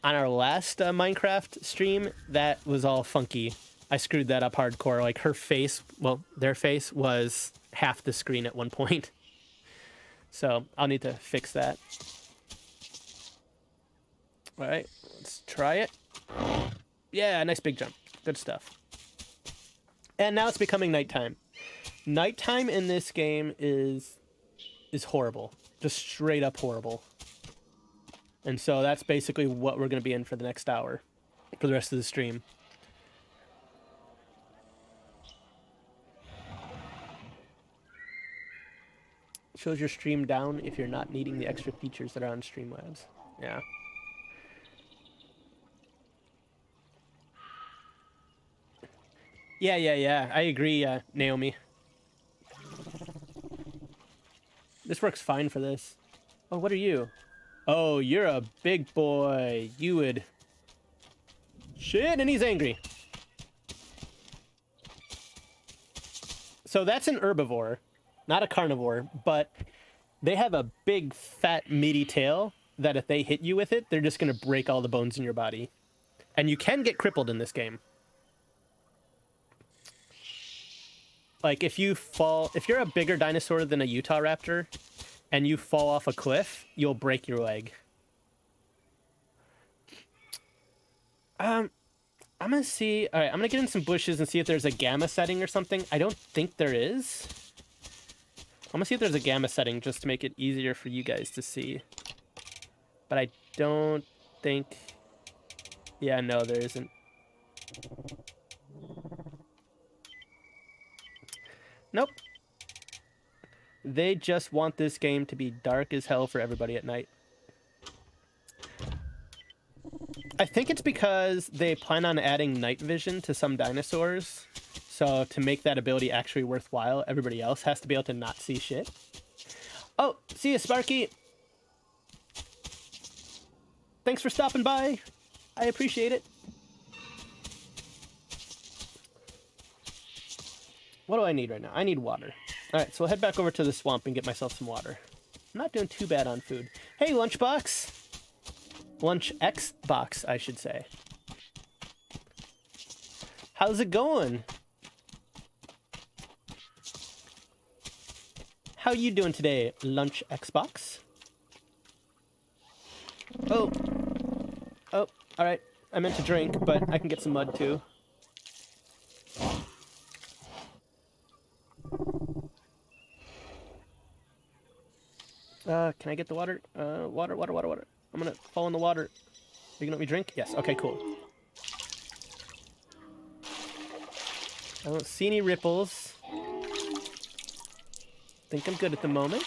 [SPEAKER 1] on our last Minecraft stream, that was all funky. I screwed that up hardcore. Like her face, well, their face was half the screen at one point. So I'll need to fix that. All right, let's try it. Yeah, nice big jump. Good stuff. And now it's becoming nighttime. Nighttime in this game is horrible. Just straight up horrible. And so that's basically what we're going to be in for the next hour, for the rest of the stream. Shows your stream down if you're not needing the extra features that are on Streamlabs. Yeah. Yeah. I agree, Naomi. This works fine for this. Oh, what are you? Oh, you're a big boy. You would... Shit, and he's angry. So that's an herbivore, not a carnivore, but they have a big, fat, meaty tail that if they hit you with it, they're just going to break all the bones in your body. And you can get crippled in this game. Like, if you're a bigger dinosaur than a Utahraptor, and you fall off a cliff, you'll break your leg. I'm gonna see... Alright, I'm gonna get in some bushes and see if there's a gamma setting or something. I don't think there is. I'm gonna see if there's a gamma setting just to make it easier for you guys to see. But I don't think... Yeah, no, there isn't. Nope. They just want this game to be dark as hell for everybody at night. I think it's because they plan on adding night vision to some dinosaurs. So to make that ability actually worthwhile, everybody else has to be able to not see shit. Oh, see you, Sparky. Thanks for stopping by. I appreciate it. What do I need right now? I need water. All right, so I'll head back over to the swamp and get myself some water. I'm not doing too bad on food. Hey, Lunchbox. Lunch Xbox, I should say. How's it going? How you doing today, Lunch Xbox? Oh. Oh, all right. I meant to drink, but I can get some mud too. Can I get the water? Water. I'm gonna fall in the water. Are you gonna let me drink? Yes. Okay, cool. I don't see any ripples. Think I'm good at the moment.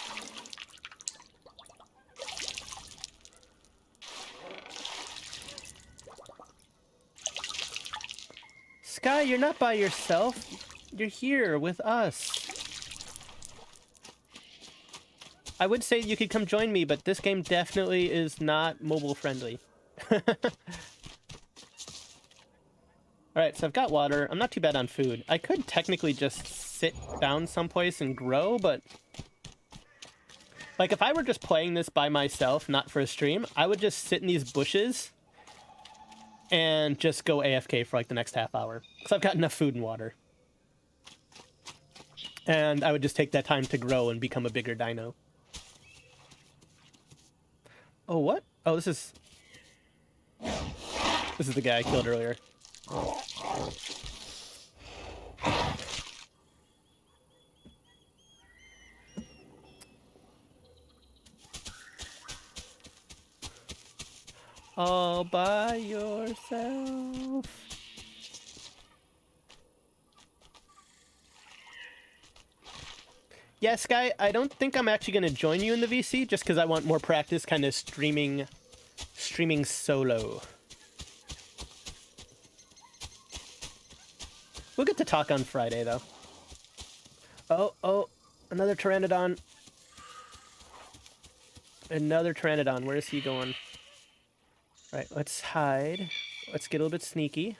[SPEAKER 1] Sky, you're not by yourself. You're here with us. I would say you could come join me, but this game definitely is not mobile friendly. Alright, so I've got water. I'm not too bad on food. I could technically just sit down someplace and grow, but... Like, if I were just playing this by myself, not for a stream, I would just sit in these bushes and just go AFK for like the next half hour. Because I've got enough food and water. And I would just take that time to grow and become a bigger dino. Oh, what? Oh, this is the guy I killed earlier. All by yourself. Yeah, Sky, I don't think I'm actually going to join you in the VC just because I want more practice kind of streaming solo. We'll get to talk on Friday, though. Oh, another Pteranodon. Another Pteranodon. Where is he going? All right, let's hide. Let's get a little bit sneaky.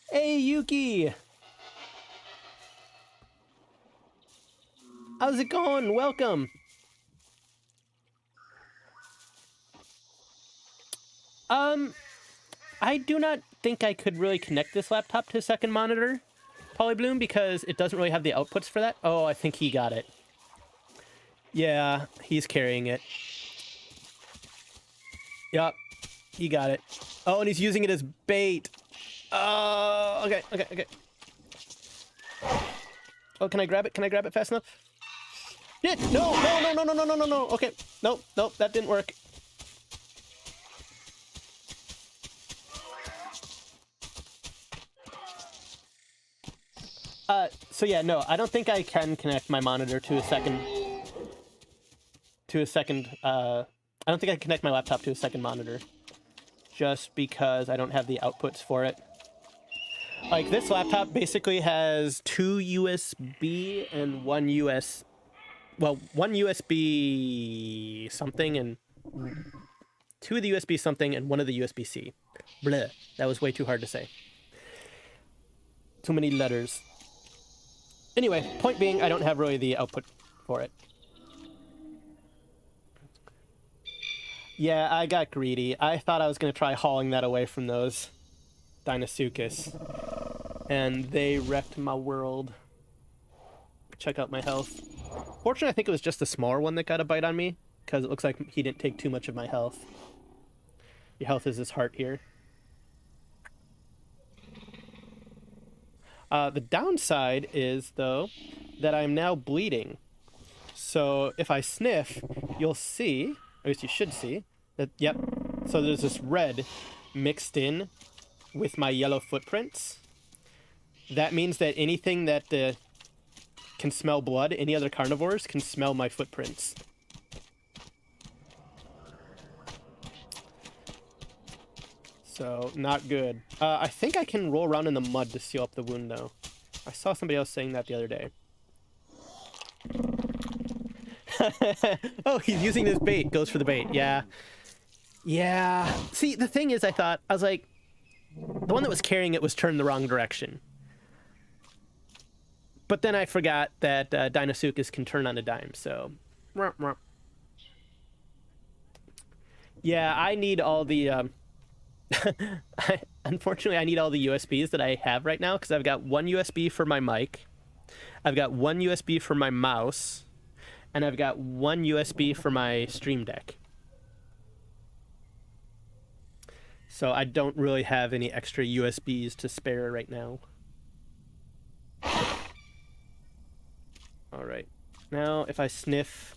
[SPEAKER 1] Hey, Yuki! How's it going? Welcome. I do not think I could really connect this laptop to a second monitor, Polybloom, because it doesn't really have the outputs for that. Oh, I think he got it. Yeah, he's carrying it. Yup, he got it. Oh, and he's using it as bait. Oh, okay. Oh, can I grab it? Can I grab it fast enough? Yeah, no. Okay, nope, that didn't work. So yeah, no, I don't think I can connect my monitor to a second. I don't think I can connect my laptop to a second monitor, just because I don't have the outputs for it. Like, this laptop basically has two USB and one USB something and two of the USB something and one of the USB-C. Bleh, that was way too hard to say. Too many letters. Anyway, point being, I don't have really the output for it. Yeah, I got greedy. I thought I was going to try hauling that away from those Deinosuchus, and they wrecked my world. Check out my health. Fortunately, I think it was just the smaller one that got a bite on me, because it looks like he didn't take too much of my health. Your health is this heart here. The downside is, though, that I'm now bleeding. So if I sniff, you'll see, or at least you should see, that, yep, so there's this red mixed in with my yellow footprints. That means that anything that can smell blood, any other carnivores, can smell my footprints. So, not good. I think I can roll around in the mud to seal up the wound, though. I saw somebody else saying that the other day. Oh, he's using this bait. Goes for the bait. Yeah. Yeah. See, the thing is, I was like, the one that was carrying it was turned the wrong direction. But then I forgot that Deinosuchus can turn on a dime, so... Yeah, I need all the... Unfortunately, I need all the USBs that I have right now, because I've got one USB for my mic, I've got one USB for my mouse, and I've got one USB for my Stream Deck. So I don't really have any extra USBs to spare right now. Alright. Now, if I sniff...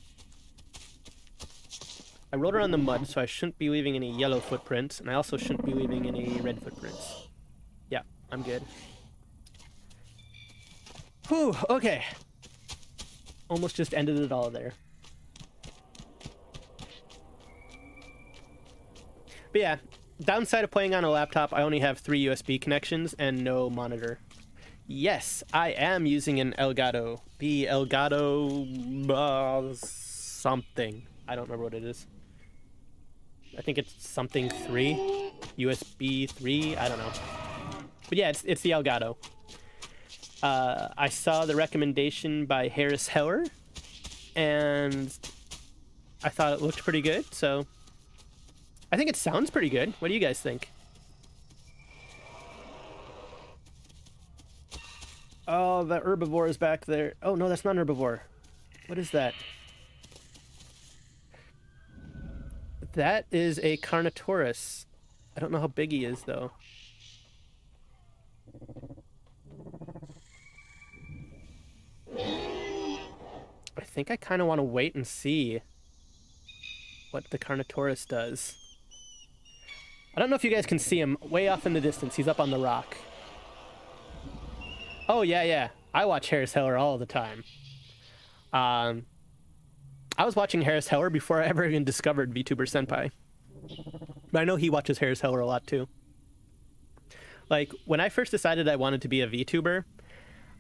[SPEAKER 1] I rolled around the mud, so I shouldn't be leaving any yellow footprints, and I also shouldn't be leaving any red footprints. Yeah, I'm good. Whew, okay. Almost just ended it all there. But yeah, downside of playing on a laptop, I only have 3 USB connections and no monitor. Yes, I am using an Elgato. The Elgato... something. I don't remember what it is. I think it's something 3. USB 3, I don't know. But yeah, it's the Elgato. I saw the recommendation by Harris Heller, and I thought it looked pretty good, so... I think it sounds pretty good. What do you guys think? Oh, the herbivore is back there. Oh, no, that's not an herbivore. What is that? That is a Carnotaurus. I don't know how big he is, though. I think I kind of want to wait and see what the Carnotaurus does. I don't know if you guys can see him way off in the distance. He's up on the rock. Oh, yeah. I watch Harris Heller all the time. I was watching Harris Heller before I ever even discovered VTuber Senpai. But I know he watches Harris Heller a lot, too. Like, when I first decided I wanted to be a VTuber,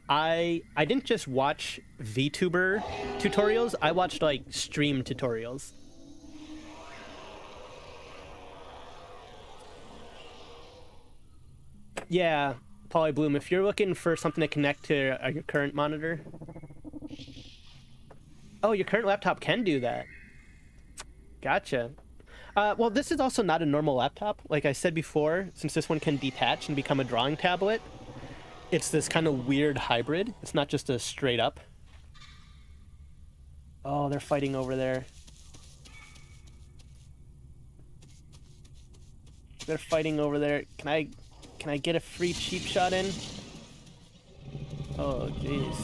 [SPEAKER 1] I didn't just watch VTuber tutorials, I watched, like, stream tutorials. Yeah, Polybloom, if you're looking for something to connect to your current monitor, Oh, your current laptop can do that. Gotcha. Well, this is also not a normal laptop. Like I said before, since this one can detach and become a drawing tablet, it's this kind of weird hybrid. It's not just a straight up. Oh, they're fighting over there. They're fighting over there. Can I get a free cheap shot in? Oh, jeez.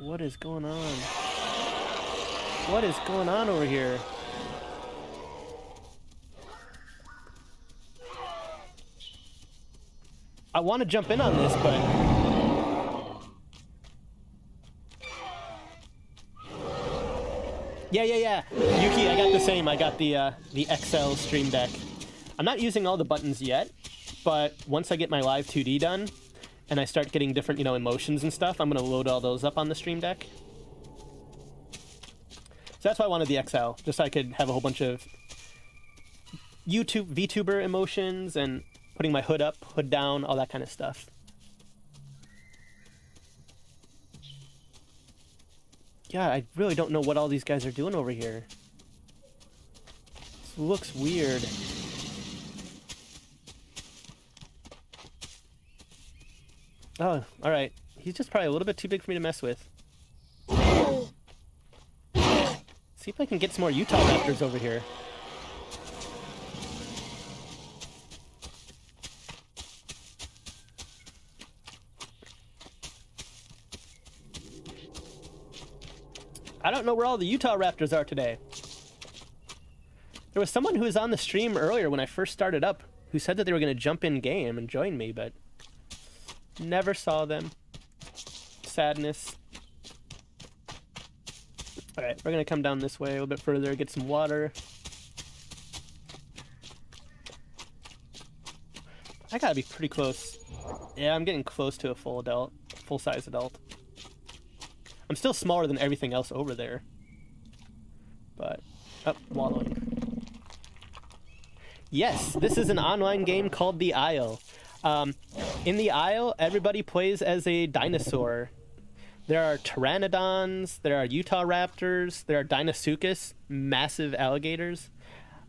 [SPEAKER 1] What is going on? What is going on over here? I want to jump in on this, but... Yeah. Yuki, I got the same. I got the XL Stream Deck. I'm not using all the buttons yet, but once I get my live 2D done, and I start getting different, you know, emotions and stuff, I'm going to load all those up on the Stream Deck. So that's why I wanted the XL, just so I could have a whole bunch of VTuber emotions and putting my hood up, hood down, all that kind of stuff. Yeah, I really don't know what all these guys are doing over here. This looks weird. Oh, alright. He's just probably a little bit too big for me to mess with. See if I can get some more Utahraptors over here. I don't know where all the Utahraptors are today. There was someone who was on the stream earlier when I first started up who said that they were going to jump in game and join me, but never saw them. Sadness. Alright, we're going to come down this way a little bit further, get some water. I gotta be pretty close. Yeah, I'm getting close to a full-size adult. I'm still smaller than everything else over there. But, wallowing. Yes, this is an online game called The Isle. In The Isle, everybody plays as a dinosaur. There are pteranodons, there are Utahraptors, there are Deinosuchus, massive alligators.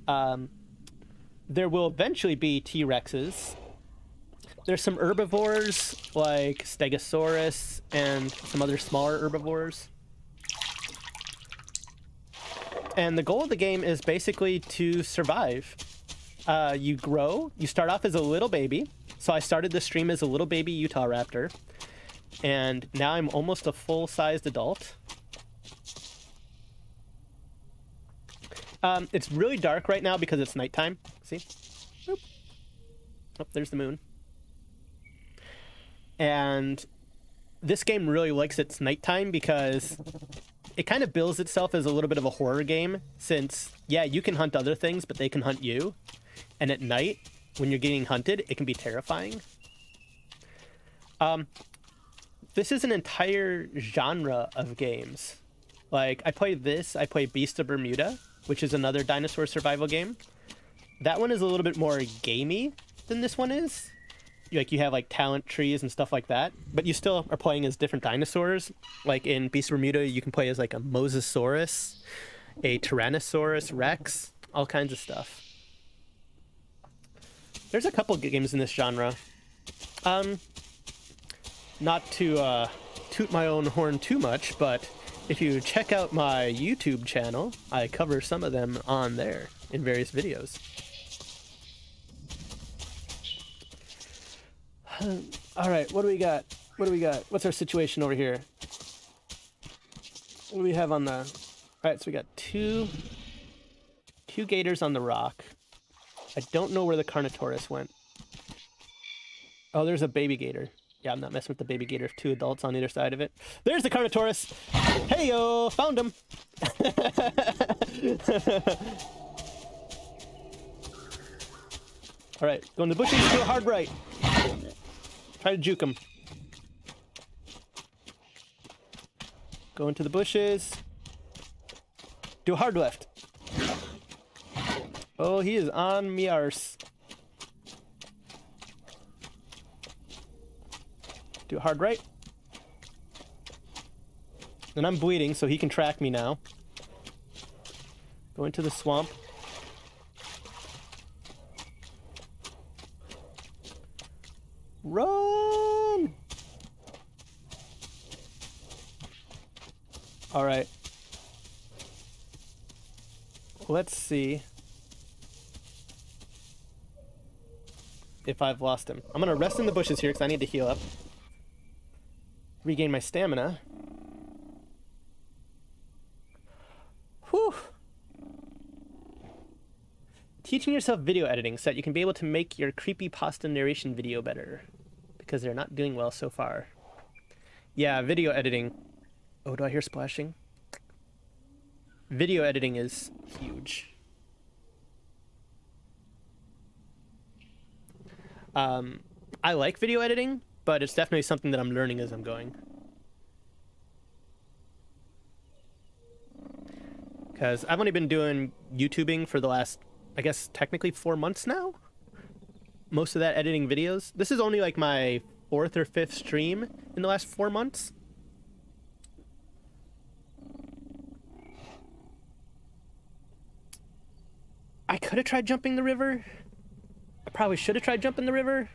[SPEAKER 1] There will eventually be T-Rexes. There's some herbivores like Stegosaurus and some other smaller herbivores. And the goal of the game is basically to survive. You grow, you start off as a little baby. So I started the stream as a little baby Utahraptor. And now I'm almost a full-sized adult. It's really dark right now because it's nighttime. See? Boop. Oh, there's the moon. And this game really likes its nighttime because it kind of bills itself as a little bit of a horror game, since, yeah, you can hunt other things, but they can hunt you. And at night, when you're getting hunted, it can be terrifying. This is an entire genre of games. Like, I play Beast of Bermuda, which is another dinosaur survival game. That one is a little bit more gamey than this one is. Like, you have like talent trees and stuff like that, but you still are playing as different dinosaurs. Like in Beast of Bermuda, you can play as like a Mosasaurus, a Tyrannosaurus Rex, all kinds of stuff. There's a couple games in this genre. Not to toot my own horn too much, but if you check out my YouTube channel, I cover some of them on there in various videos. Alright, what do we got? What's our situation over here? What do we have on the... Alright, so we got two gators on the rock. I don't know where the Carnotaurus went. Oh, there's a baby gator. Yeah, I'm not messing with the baby gator. 2 adults on either side of it. There's the Carnotaurus! Hey-yo! Found him! Alright, go in the bushes, do a hard right. Try to juke him. Go into the bushes. Do a hard left. Oh, he is on me arse. Do a hard right. And I'm bleeding, so he can track me now. Go into the swamp. Run! Alright. Let's see if I've lost him. I'm gonna rest in the bushes here because I need to heal up. Regain my stamina. Whew. Teaching yourself video editing so that you can be able to make your creepypasta narration video better. Because they're not doing well so far. Yeah, video editing. Oh, do I hear splashing? Video editing is huge. I like video editing, but it's definitely something that I'm learning as I'm going. Because I've only been doing YouTubing for the last, I guess, technically 4 months now. Most of that editing videos. This is only like my 4th or 5th stream in the last 4 months. I could have tried jumping the river. I probably should have tried jumping the river.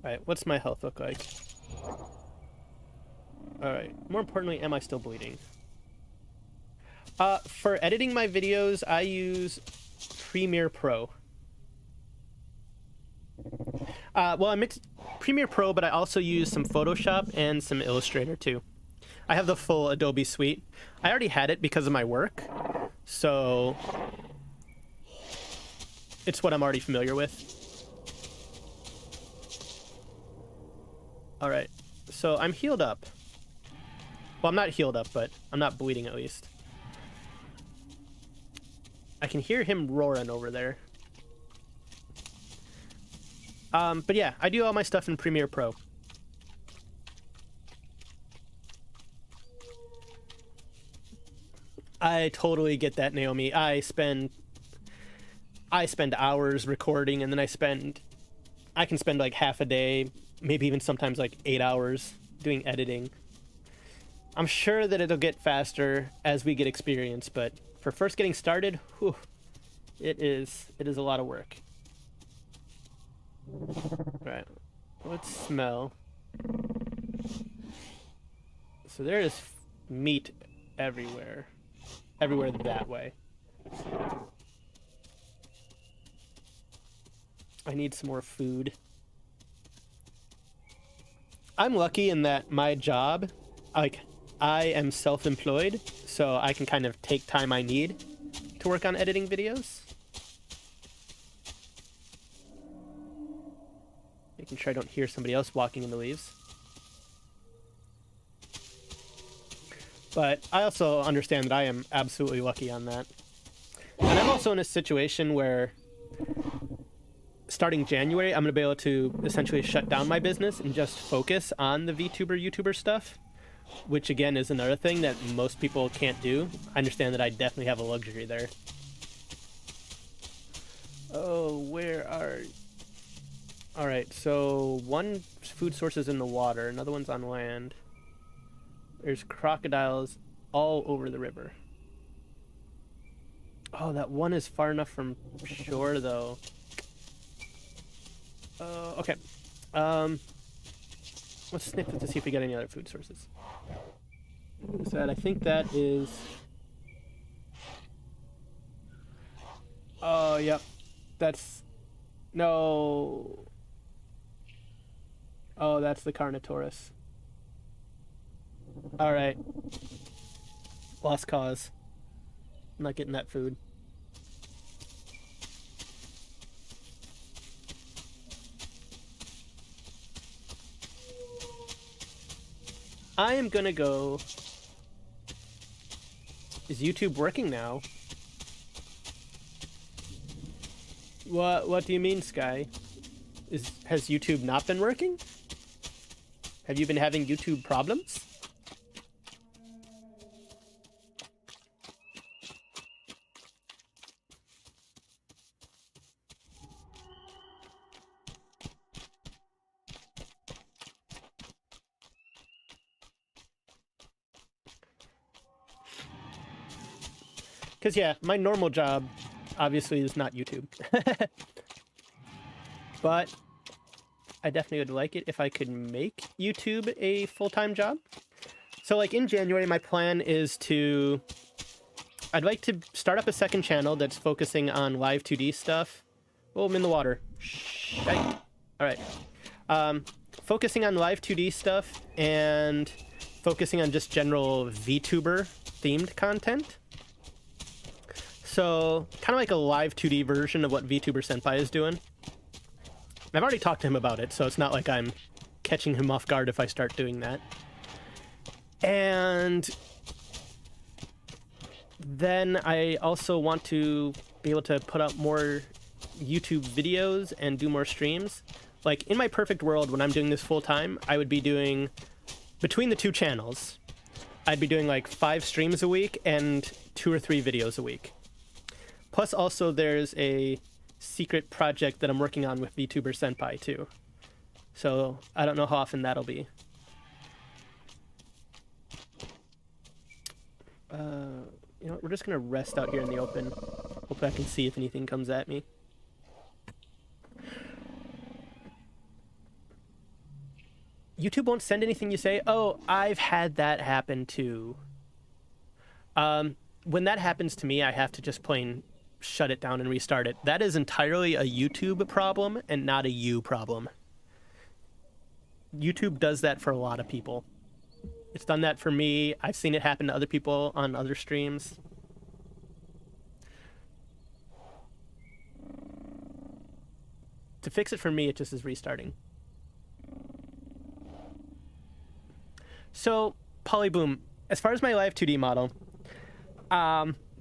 [SPEAKER 1] Alright, what's my health look like? Alright, more importantly, am I still bleeding? For editing my videos, I use Premiere Pro. Well, I mix Premiere Pro, but I also use some Photoshop and some Illustrator too. I have the full Adobe suite. I already had it because of my work, so it's what I'm already familiar with. Alright, so I'm healed up. Well, I'm not healed up, but I'm not bleeding at least. I can hear him roaring over there. But yeah, I do all my stuff in Premiere Pro. I totally get that, Naomi. I spend hours recording, and then I can spend like half a day, maybe even sometimes like 8 hours doing editing. I'm sure that it'll get faster as we get experience, but for first getting started, whew, it is a lot of work. Right, let's smell. So there is meat everywhere that way. I need some more food. I'm lucky in that my job, like, I am self-employed, so I can kind of take time I need to work on editing videos. Making sure I don't hear somebody else walking in the leaves. But I also understand that I am absolutely lucky on that. And I'm also in a situation where starting January, I'm going to be able to essentially shut down my business and just focus on the VTuber, YouTuber stuff, which again is another thing that most people can't do. I understand that I definitely have a luxury there. Oh, where are... Alright, so one food source is in the water, another one's on land. There's crocodiles all over the river. Oh, that one is far enough from shore, though. Okay. Let's sniff it to see if we get any other food sources. What is that? I think that is... Oh, yep. That's... No... Oh, that's the Carnotaurus. Alright. Lost cause. I'm not getting that food. I am gonna go... Is YouTube working now? What do you mean, Sky? Has YouTube not been working? Have you been having YouTube problems? Because, yeah, my normal job, obviously, is not YouTube. But I definitely would like it if I could make YouTube a full-time job. So, like, in January, my plan is to... I'd like to start up a second channel that's focusing on live 2D stuff. Oh, I'm in the water. Shite. All right. Focusing on live 2D stuff and focusing on just general VTuber-themed content. So, kind of like a live 2D version of what VTuber Senpai is doing. I've already talked to him about it, so it's not like I'm catching him off guard if I start doing that. And then I also want to be able to put out more YouTube videos and do more streams. Like, in my perfect world, when I'm doing this full time, I would be doing, between the two channels, I'd be doing like 5 streams a week and 2 or 3 videos a week. Plus, also, there's a secret project that I'm working on with VTuber Senpai, too. So, I don't know how often that'll be. You know what? We're just going to rest out here in the open. Hopefully I can see if anything comes at me. YouTube won't send anything you say. Oh, I've had that happen, too. When that happens to me, I have to just plain shut it down and restart it. That is entirely a YouTube problem and not a you problem. YouTube does that for a lot of people. It's done that for me. I've seen it happen to other people on other streams. To fix it for me, it just is restarting. So, Polyboom, as far as my live 2D model,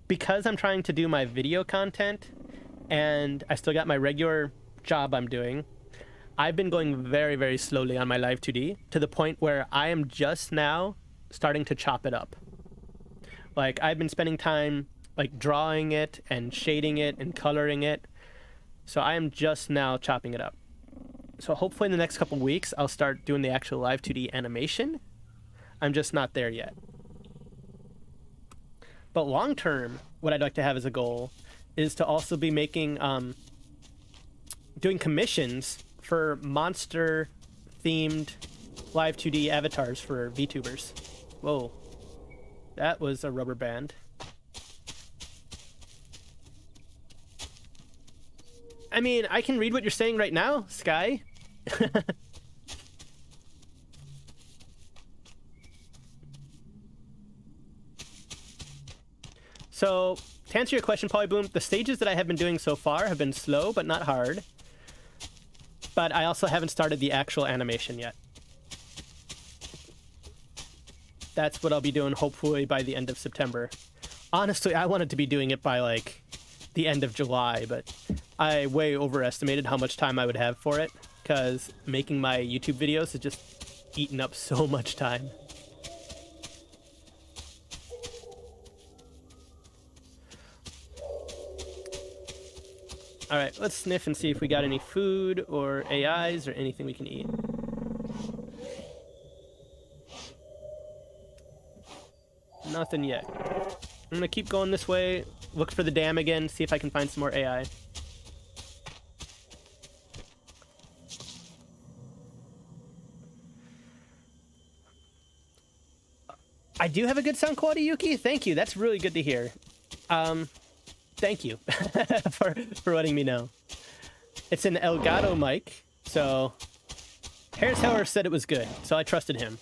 [SPEAKER 1] because I'm trying to do my video content and I still got my regular job I'm doing, I've been going very, very slowly on my live 2D to the point where I am just now starting to chop it up. Like, I've been spending time like drawing it and shading it and coloring it. So I am just now chopping it up. So hopefully in the next couple weeks, I'll start doing the actual live 2D animation. I'm just not there yet. But long term, what I'd like to have as a goal is to also be making, doing commissions for monster-themed live 2D avatars for VTubers. Whoa, that was a rubber band. I mean, I can read what you're saying right now, Sky. So, to answer your question, Polyboom, the stages that I have been doing so far have been slow, but not hard. But I also haven't started the actual animation yet. That's what I'll be doing, hopefully, by the end of September. Honestly, I wanted to be doing it by, like, the end of July, but I way overestimated how much time I would have for it, because making my YouTube videos has just eaten up so much time. Alright, let's sniff and see if we got any food or AIs or anything we can eat. Nothing yet. I'm gonna keep going this way, look for the dam again, see if I can find some more AI. I do have a good sound quality, Yuki. Thank you. That's really good to hear. Thank you for letting me know. It's an Elgato mic, so Harris Heller said it was good, so I trusted him.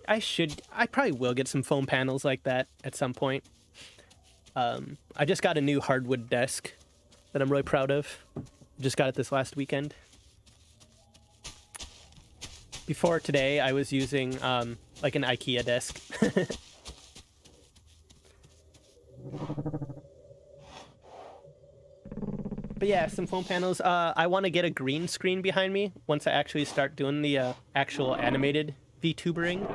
[SPEAKER 1] I probably will get some foam panels like that at some point. I just got a new hardwood desk that I'm really proud of. Just got it this last weekend. Before today, I was using like an IKEA desk. But yeah, some foam panels. I want to get a green screen behind me once I actually start doing the actual animated VTubering.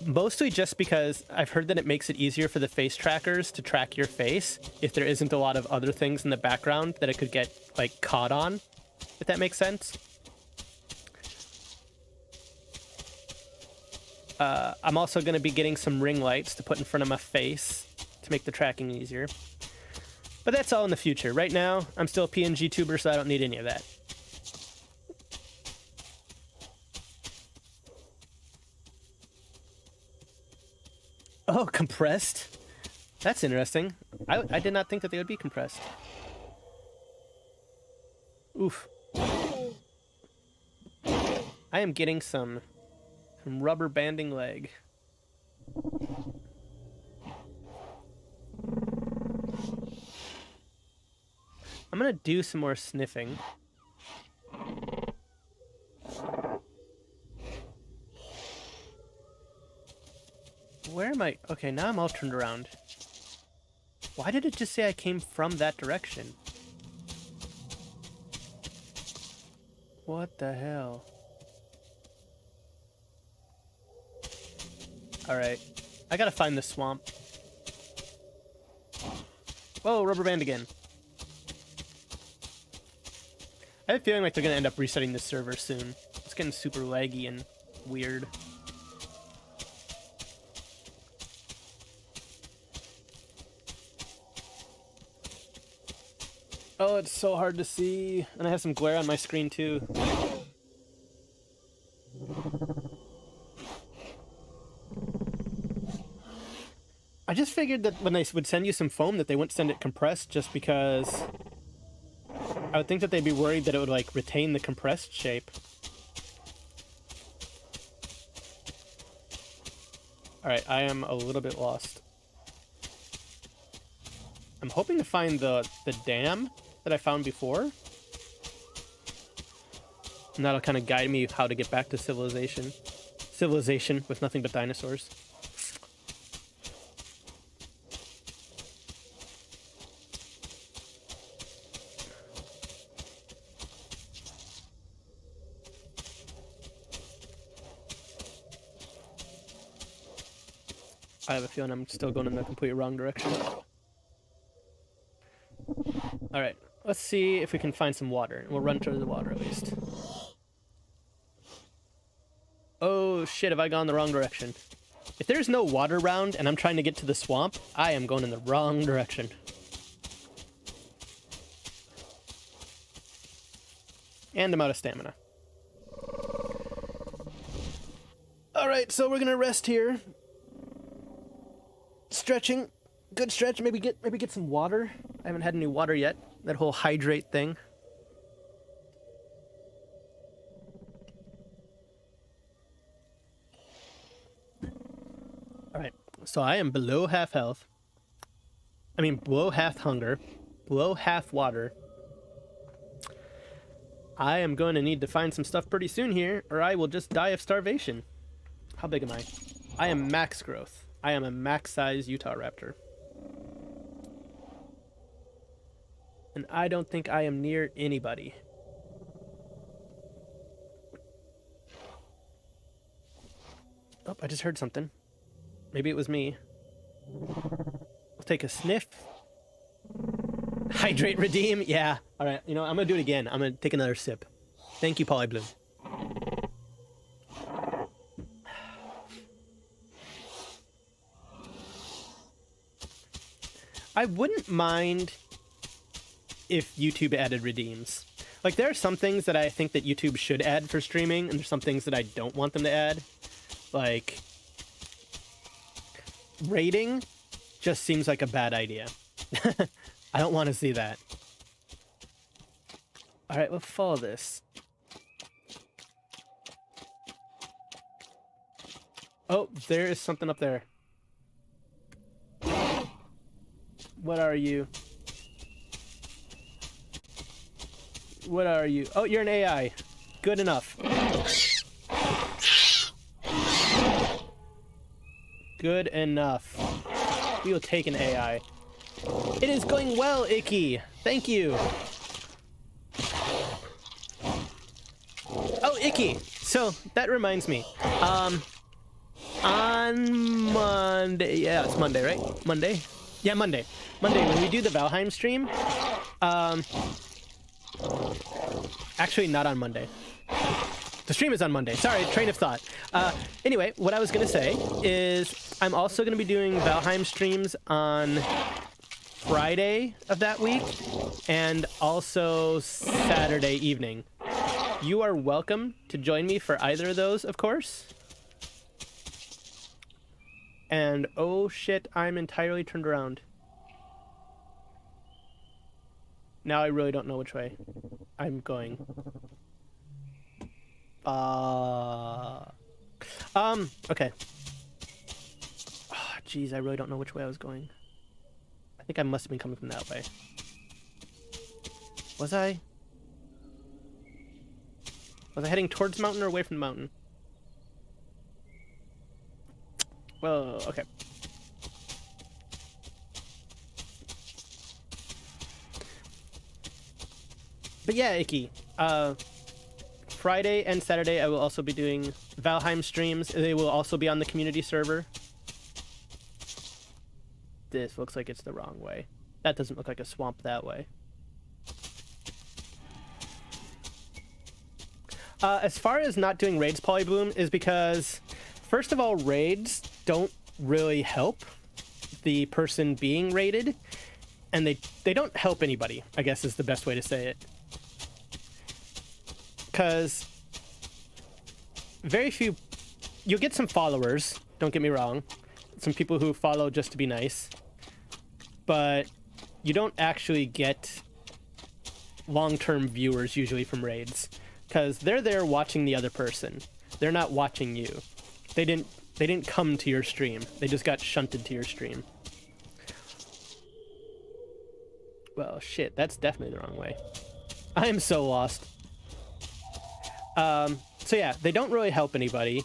[SPEAKER 1] Mostly just because I've heard that it makes it easier for the face trackers to track your face if there isn't a lot of other things in the background that it could get like caught on, if that makes sense. I'm also going to be getting some ring lights to put in front of my face to make the tracking easier. But that's all in the future. Right now, I'm still a PNG tuber, so I don't need any of that. Oh, compressed? That's interesting. I did not think that they would be compressed. Oof. I am getting some rubber banding leg. I'm gonna do some more sniffing. Where am I? Okay, now I'm all turned around. Why did it just say I came from that direction? What the hell? Alright. I gotta find the swamp. Whoa, rubber band again. I have a feeling like they're gonna end up resetting the server soon. It's getting super laggy and weird. Oh, it's so hard to see. And I have some glare on my screen too. I just figured that when they would send you some foam that they wouldn't send it compressed, just because I would think that they'd be worried that it would like retain the compressed shape. Alright, I am a little bit lost. I'm hoping to find the dam that I found before. And that'll kind of guide me how to get back to civilization. Civilization with nothing but dinosaurs. I have a feeling I'm still going in the completely wrong direction. Alright, let's see if we can find some water. We'll run to the water at least. Oh shit, have I gone the wrong direction? If there's no water around and I'm trying to get to the swamp, I am going in the wrong direction. And I'm out of stamina. Alright, so we're gonna rest here. Stretching. Good stretch. Maybe get some water. I haven't had any water yet. That whole hydrate thing. Alright, so I am below half health. I mean, below half hunger. Below half water. I am going to need to find some stuff pretty soon here, or I will just die of starvation. How big am I? I am max growth. I am a max size Utahraptor. And I don't think I am near anybody. Oh, I just heard something. Maybe it was me. I'll take a sniff. Hydrate, redeem. Yeah. All right. You know, I'm going to do it again. I'm going to take another sip. Thank you, Polybloom. I wouldn't mind if YouTube added redeems. Like, there are some things that I think that YouTube should add for streaming, and there's some things that I don't want them to add. Like, rating just seems like a bad idea. I don't want to see that. Alright, let's follow this. Oh, there is something up there. What are you? What are you? Oh, you're an AI. Good enough. Good enough. We will take an AI. It is going well, Icky. Thank you. Oh, Icky. So, that reminds me. On Monday. Yeah, it's Monday, right? Monday? Yeah, Monday. Monday, when we do the Valheim stream, actually not on Monday. The stream is on Monday. Sorry, train of thought. Anyway, what I was going to say is I'm also going to be doing Valheim streams on Friday of that week and also Saturday evening. You are welcome to join me for either of those, of course. And oh shit, I'm entirely turned around. Now I really don't know which way I'm going. Okay. Oh, jeez, I really don't know which way I was going. I think I must have been coming from that way. Was I? Was I heading towards the mountain or away from the mountain? Well, okay. But yeah, Icky. Friday and Saturday I will also be doing Valheim streams. They will also be on the community server. This looks like it's the wrong way. That doesn't look like a swamp that way. As far as not doing raids Polybloom is because, first of all, raids don't really help the person being raided, and they don't help anybody, I guess is the best way to say it. Because very few, you'll get some followers, don't get me wrong, some people who follow just to be nice, but you don't actually get long-term viewers usually from raids, because they're there watching the other person. They're not watching you. They didn't come to your stream. They just got shunted to your stream. Well, shit, that's definitely the wrong way. I am so lost. So yeah, they don't really help anybody,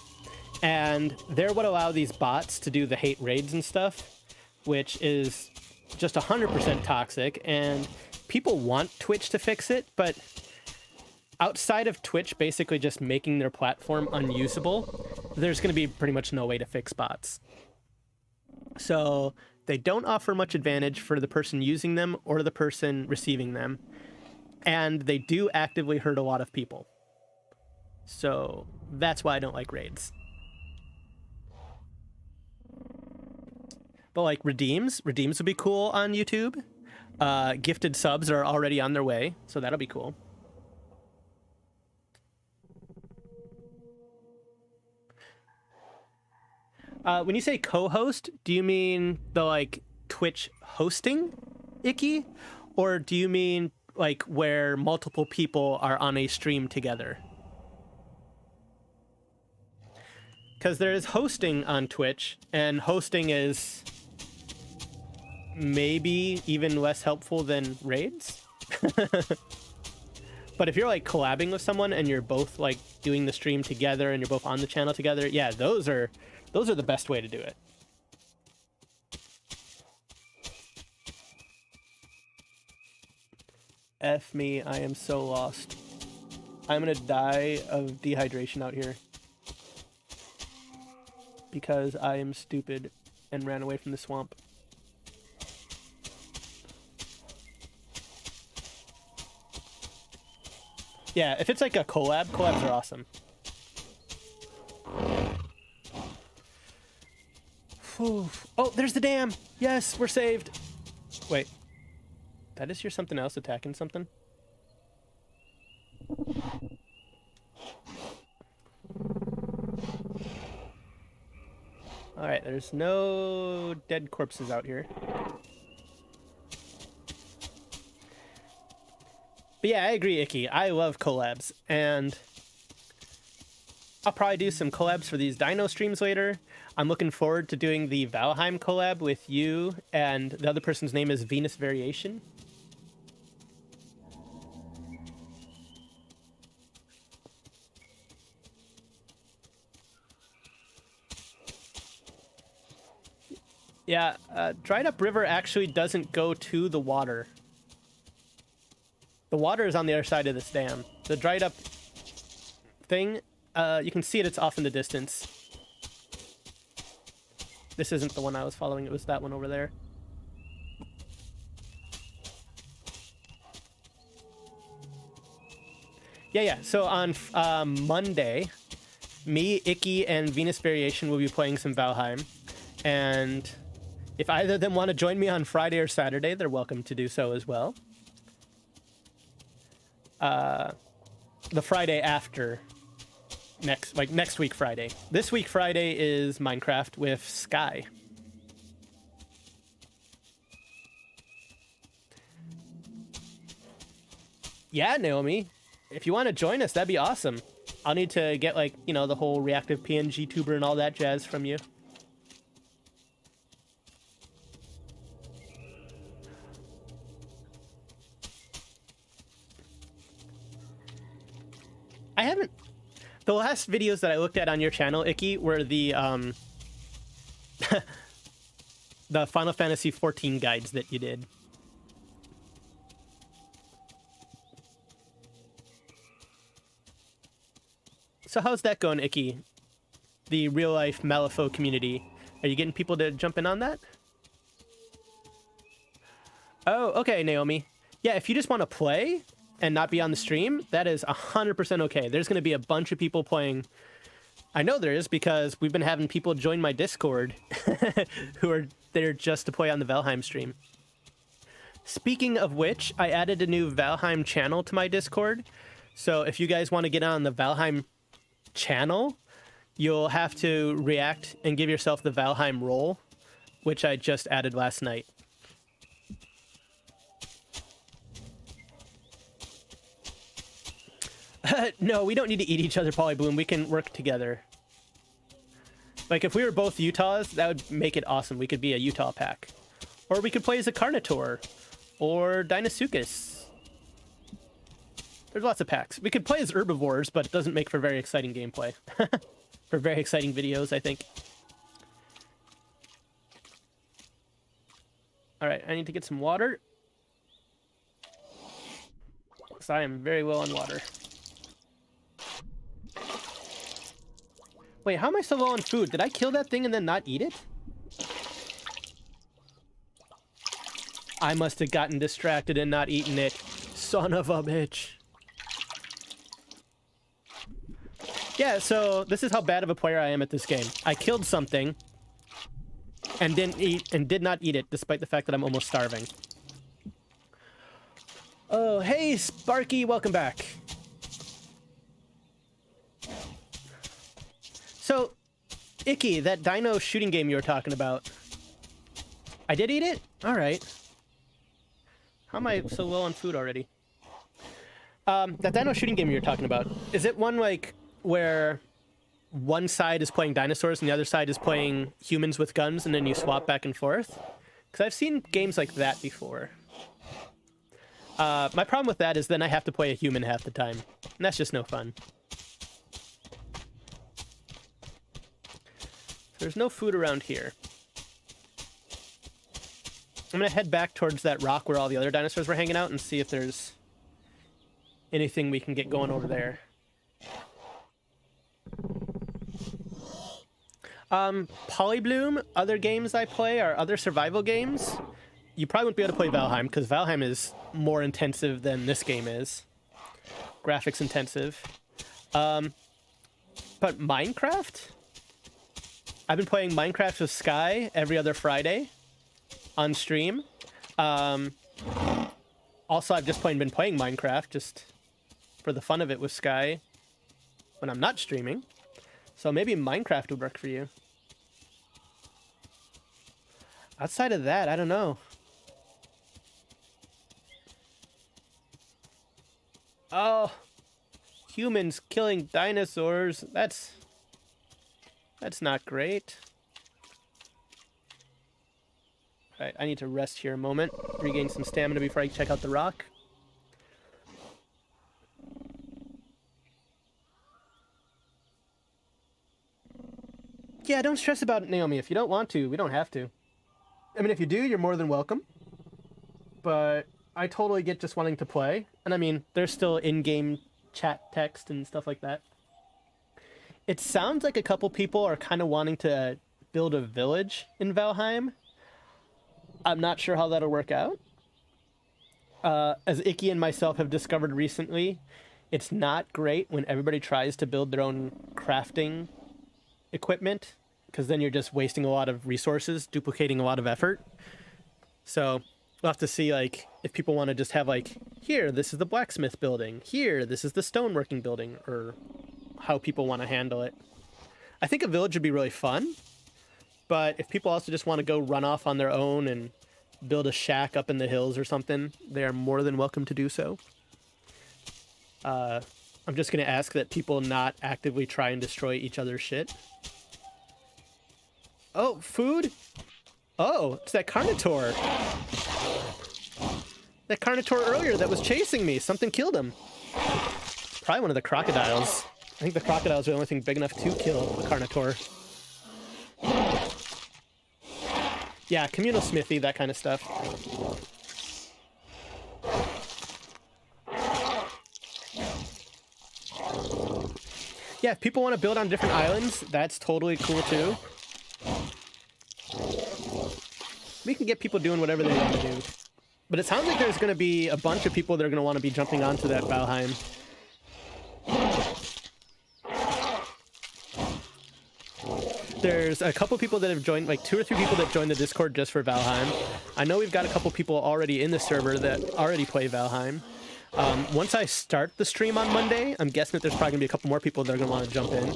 [SPEAKER 1] and they're what allow these bots to do the hate raids and stuff, which is just 100% toxic, and people want Twitch to fix it, but outside of Twitch basically just making their platform unusable, there's going to be pretty much no way to fix bots. So they don't offer much advantage for the person using them or the person receiving them, and they do actively hurt a lot of people. So that's why I don't like raids. But like redeems would be cool on YouTube. Gifted subs are already on their way, so that'll be cool. When you say co-host, do you mean the like Twitch hosting, Icky? Or do you mean like where multiple people are on a stream together? Because there is hosting on Twitch, and hosting is maybe even less helpful than raids. But if you're like collabing with someone and you're both like doing the stream together and you're both on the channel together, yeah, those are the best way to do it. F me, I am so lost. I'm gonna die of dehydration out here. Because I am stupid and ran away from the swamp. Yeah, if it's like a collabs are awesome. Whew. Oh, there's the dam! Yes, we're saved! Wait. That is your something else attacking something? Alright, there's no dead corpses out here. But yeah, I agree, Icky. I love collabs, and I'll probably do some collabs for these dino streams later. I'm looking forward to doing the Valheim collab with you, and the other person's name is Venus Variation. Yeah, Dried Up River actually doesn't go to the water. The water is on the other side of this dam. The dried up thing, you can see it, it's off in the distance. This isn't the one I was following, it was that one over there. Yeah. So on Monday, me, Icky, and Venus Variation will be playing some Valheim. And if either of them want to join me on Friday or Saturday, they're welcome to do so as well. The Friday after next week Friday. This week Friday is Minecraft with Sky. Yeah, Naomi, if you want to join us, that'd be awesome. I'll need to get, like, you know, the whole reactive PNG tuber and all that jazz from you. I haven't... The last videos that I looked at on your channel, Icky, were the, the Final Fantasy XIV guides that you did. So how's that going, Icky? The real-life Malifaux community. Are you getting people to jump in on that? Oh, okay, Naomi. Yeah, if you just want to play and not be on the stream, that is 100% okay. There's going to be a bunch of people playing. I know there is, because we've been having people join my Discord who are there just to play on the Valheim stream. Speaking of which, I added a new Valheim channel to my Discord. So if you guys want to get on the Valheim channel, you'll have to react and give yourself the Valheim role, which I just added last night. No, we don't need to eat each other, Polybloom. We can work together. Like, if we were both Utahs, that would make it awesome. We could be a Utah pack. Or we could play as a Carnotaur. Or Deinosuchus. There's lots of packs. We could play as herbivores, but it doesn't make for very exciting gameplay. For very exciting videos, I think. Alright, I need to get some water. Because I am very low on water. Wait, how am I so low on food? Did I kill that thing and then not eat it? I must have gotten distracted and not eaten it. Son of a bitch. Yeah, so this is how bad of a player I am at this game. I killed something and did not eat it, despite the fact that I'm almost starving. Oh, hey, Sparky, welcome back. So, Icky, that dino shooting game you were talking about. I did eat it? Alright. How am I so low on food already? That dino shooting game you were talking about, is it one, like, where one side is playing dinosaurs and the other side is playing humans with guns and then you swap back and forth? Because I've seen games like that before. My problem with that is then I have to play a human half the time. And that's just no fun. There's no food around here. I'm gonna head back towards that rock where all the other dinosaurs were hanging out and see if there's anything we can get going over there. Polybloom, other games I play are other survival games. You probably won't be able to play Valheim, because Valheim is more intensive than this game is. Graphics intensive. But Minecraft? I've been playing Minecraft with Sky every other Friday on stream. Also, I've just been playing Minecraft just for the fun of it with Sky when I'm not streaming. So maybe Minecraft would work for you. Outside of that, I don't know. Oh, humans killing dinosaurs. That's not great. Alright, I need to rest here a moment. Regain some stamina before I check out the rock. Yeah, don't stress about it, Naomi. If you don't want to, we don't have to. I mean, if you do, you're more than welcome. But I totally get just wanting to play. And I mean, there's still in-game chat text and stuff like that. It sounds like a couple people are kind of wanting to build a village in Valheim. I'm not sure how that'll work out. As Icky and myself have discovered recently, It's not great when everybody tries to build their own crafting equipment, because then you're just wasting a lot of resources, duplicating a lot of effort. So we'll have to see, like, if people want to just have, like, here, this is the blacksmith building. Here, this is the stoneworking building, or how people want to handle it. I think a village would be really fun, but if people also just want to go run off on their own and build a shack up in the hills or something, they are more than welcome to do so. I'm just going to ask that people not actively try and destroy each other's shit. Oh, food? Oh, it's that Carnotaur. That Carnotaur earlier that was chasing me. Something killed him. Probably one of the crocodiles. I think the crocodiles are the only thing big enough to kill a Carnotaur. Yeah, communal smithy, that kind of stuff. Yeah, if people want to build on different islands, that's totally cool too. We can get people doing whatever they want to do. But it sounds like there's going to be a bunch of people that are going to want to be jumping onto that Valheim. There's a couple people that have joined, like 2 or 3 people that joined the Discord just for Valheim. I know we've got a couple people already in the server that already play Valheim. Once I start the stream on Monday, I'm guessing that there's probably going to be a couple more people that are going to want to jump in.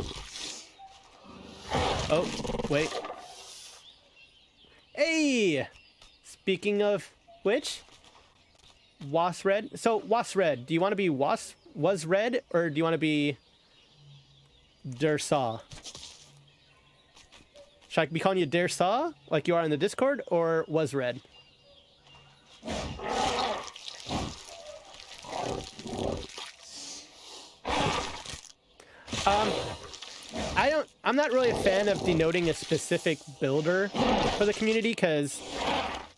[SPEAKER 1] Oh, wait. Hey! Speaking of which, Wasred. So, Wasred, do you want to be Wasred, or do you want to be Dursaw? Should I be calling you Dursaw, like you are in the Discord, or Wasred? I'm not really a fan of denoting a specific builder for the community, because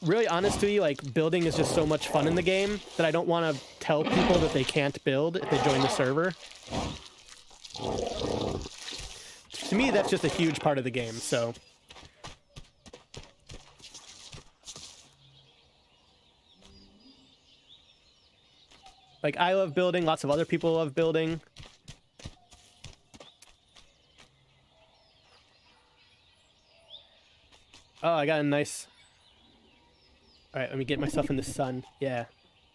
[SPEAKER 1] really honestly, like, building is just so much fun in the game that I don't want to tell people that they can't build if they join the server. To me, that's just a huge part of the game, so. Like, I love building, lots of other people love building. Oh, I got a nice... Alright, let me get myself in the sun. Yeah.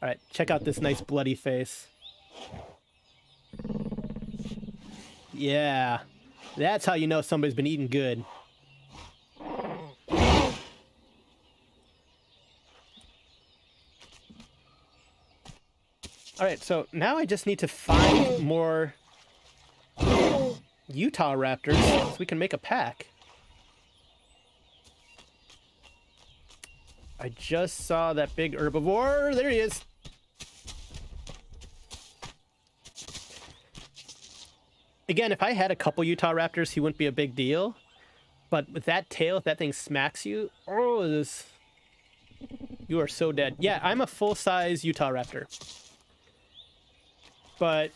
[SPEAKER 1] Alright, check out this nice bloody face. Yeah. That's how you know somebody's been eating good. Alright, so now I just need to find more Utahraptors so we can make a pack. I just saw that big herbivore. There he is. Again, if I had a couple Utahraptors, he wouldn't be a big deal. But with that tail, if that thing smacks you, oh, this... You are so dead. Yeah, I'm a full-size Utahraptor. But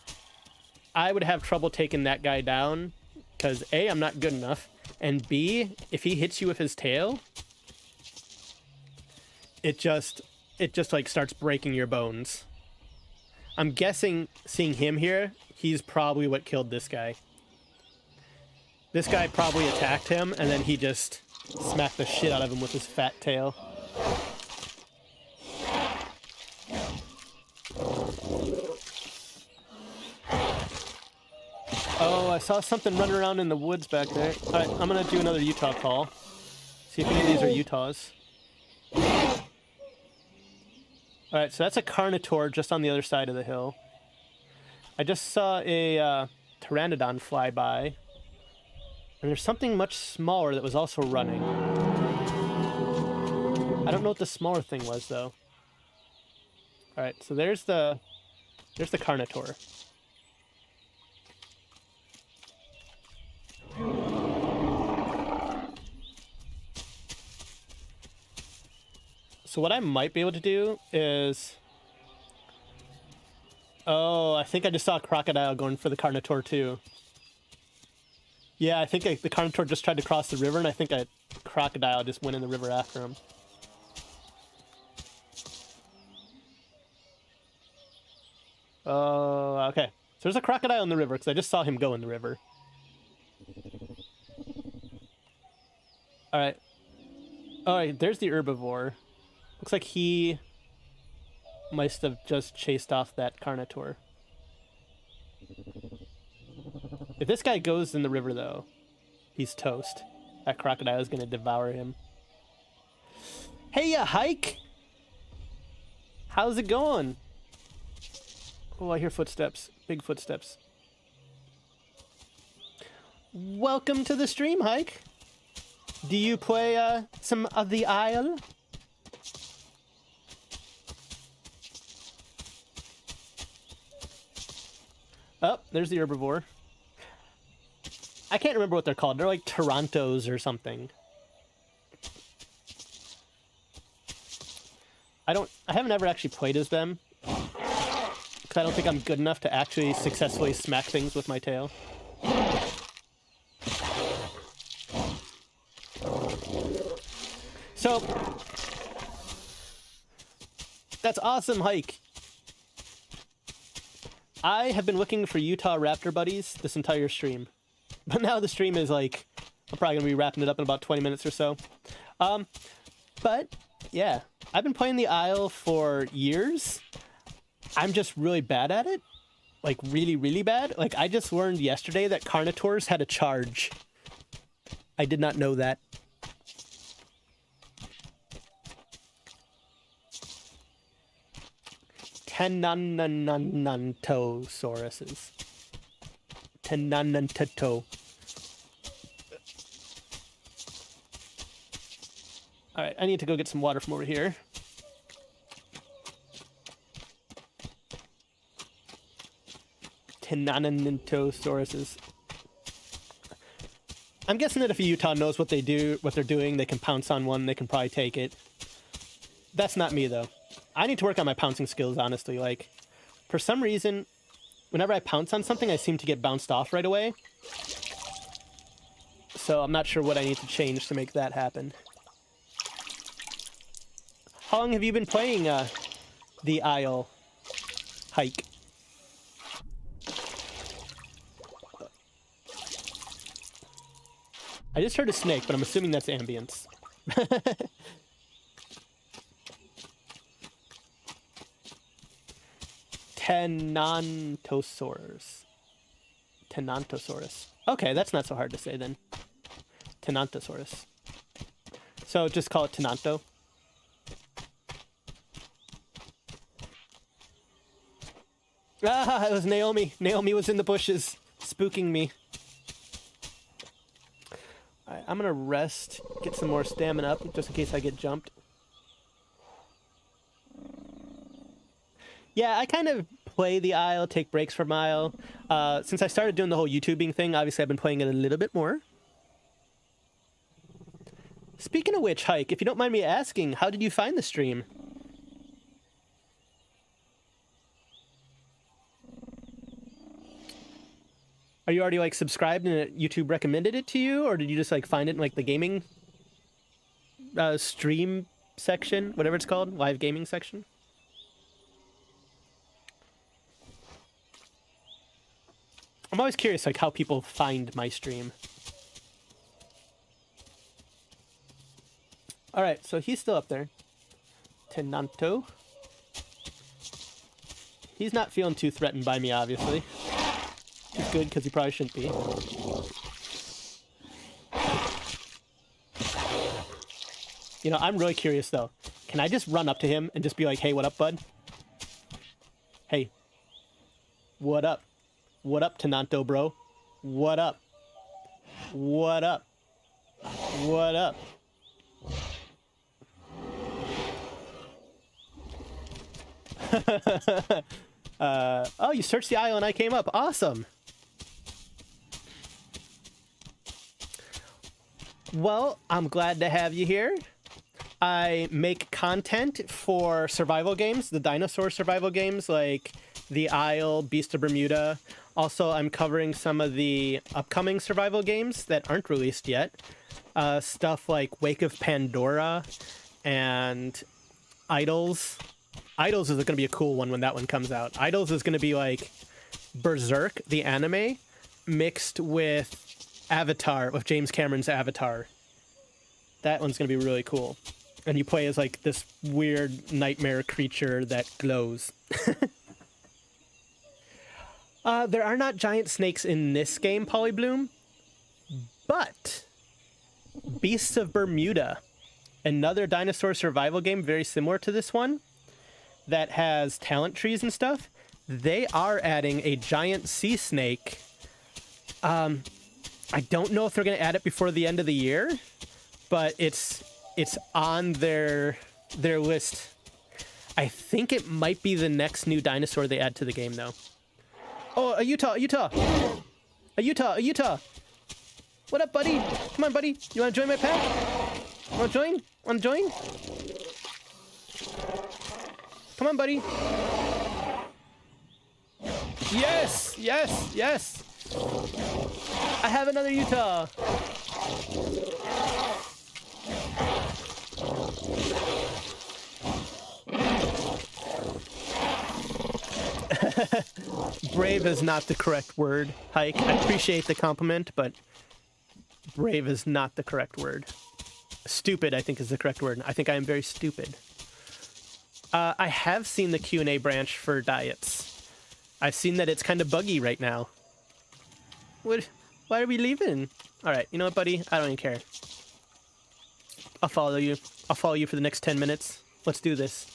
[SPEAKER 1] I would have trouble taking that guy down, because A, I'm not good enough, and B, if he hits you with his tail, it just like starts breaking your bones. I'm guessing, seeing him here, he's probably what killed this guy. This guy probably attacked him, and then he just smacked the shit out of him with his fat tail. Oh, I saw something running around in the woods back there. Alright, I'm gonna do another Utah call. See if any of these are Utahs. Alright, so that's a Carnotaur just on the other side of the hill. I just saw a Pteranodon fly by. And there's something much smaller that was also running. I don't know what the smaller thing was, though. Alright, so there's the Carnotaur. So what I might be able to do is... Oh, I think I just saw a crocodile going for the Carnotaur too. Yeah, I think the Carnotaur just tried to cross the river, and I think a crocodile just went in the river after him. Oh, okay. there's a crocodile in the river, because I just saw him go in the river. Alright. Alright, there's the herbivore. Looks like he must have just chased off that Carnotaur. If this guy goes in the river, though, he's toast. That crocodile is going to devour him. Hey, hike! How's it going? Oh, I hear footsteps. Big footsteps. Welcome to the stream, Hike. Do you play some of the Isle? Oh, there's the herbivore. I can't remember what they're called. They're like Torontos or something. I haven't ever actually played as them. Because I don't think I'm good enough to actually successfully smack things with my tail. So, that's awesome, Hike. I have been looking for Utahraptor buddies this entire stream. But now the stream is like, I'm probably going to be wrapping it up in about 20 minutes or so. But, yeah. I've been playing the Isle for years. I'm just really bad at it. Like, really, really bad. Like, I just learned yesterday that Carnotaurus had a charge. I did not know that. Tenanantosauruses. Tenanantato. Alright, I need to go get some water from over here. Tenanantosauruses. I'm guessing that if a Utah knows what they're doing, they can pounce on one, they can probably take it. That's not me, though. I need to work on my pouncing skills, honestly. Like, for some reason, whenever I pounce on something, I seem to get bounced off right away. So I'm not sure what I need to change to make that happen. How long have you been playing the Isle, Hike? I just heard a snake, but I'm assuming that's ambience. Tenantosaurus. Tenantosaurus. Okay, that's not so hard to say then. Tenantosaurus. So just call it Tenanto. Ah, it was Naomi. Naomi was in the bushes, spooking me. Alright, I'm gonna rest, get some more stamina up, just in case I get jumped. Yeah, I kind of play the Isle, take breaks from Isle. Since I started doing the whole YouTubing thing, obviously I've been playing it a little bit more. Speaking of which, Hike, if you don't mind me asking, how did you find the stream? Are you already like subscribed and YouTube recommended it to you, or did you just like find it in like the gaming stream section, whatever it's called, live gaming section? I'm always curious like how people find my stream. All right, so he's still up there. Tenanto. He's not feeling too threatened by me, obviously. He's good, because he probably shouldn't be. You know, I'm really curious, though. Can I just run up to him and just be like, hey, what up, bud? Hey. What up? What up, Tenanto, bro? What up? What up? What up? Oh, you searched the Isle and I came up. Awesome. Well, I'm glad to have you here. I make content for survival games, the dinosaur survival games like the Isle, Beast of Bermuda. Also, I'm covering some of the upcoming survival games that aren't released yet. Stuff like Wake of Pandora and Idols. Idols is going to be a cool one when that one comes out. Idols is going to be like Berserk, the anime, mixed with Avatar, with James Cameron's Avatar. That one's going to be really cool. And you play as, like, this weird nightmare creature that glows. There are not giant snakes in this game, Polybloom, but Beasts of Bermuda, another dinosaur survival game very similar to this one that has talent trees and stuff. They are adding a giant sea snake. I don't know if they're going to add it before the end of the year, but it's on their list. I think it might be the next new dinosaur they add to the game, though. Oh, a Utah. What up, buddy? Come on, buddy. You want to join my pack? Want to join? Come on, buddy. Yes. I have another Utah. Brave is not the correct word, Hike. I appreciate the compliment, but brave is not the correct word. Stupid, I think, is the correct word. I think I am very stupid. I have seen the Q&A branch for diets. I've seen that it's kind of buggy right now. What? Why are we leaving? All right, you know what, buddy? I don't even care. I'll follow you. I'll follow you for the next 10 minutes. Let's do this.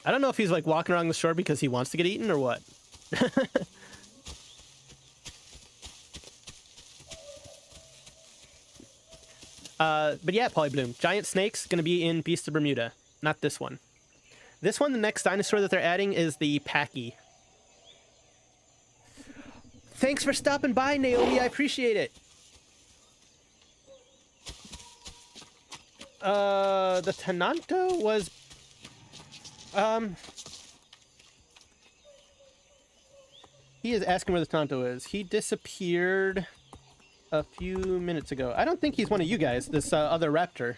[SPEAKER 1] I don't know if he's, like, walking around the shore because he wants to get eaten or what. But yeah, Polybloom. Giant snakes gonna be in Beasts of Bermuda. Not this one. This one, the next dinosaur that they're adding is the Packy. Thanks for stopping by, Naomi. I appreciate it. The Tenanto was... He is asking where the Tenanto is. He disappeared a few minutes ago. I don't think he's one of you guys, this other raptor.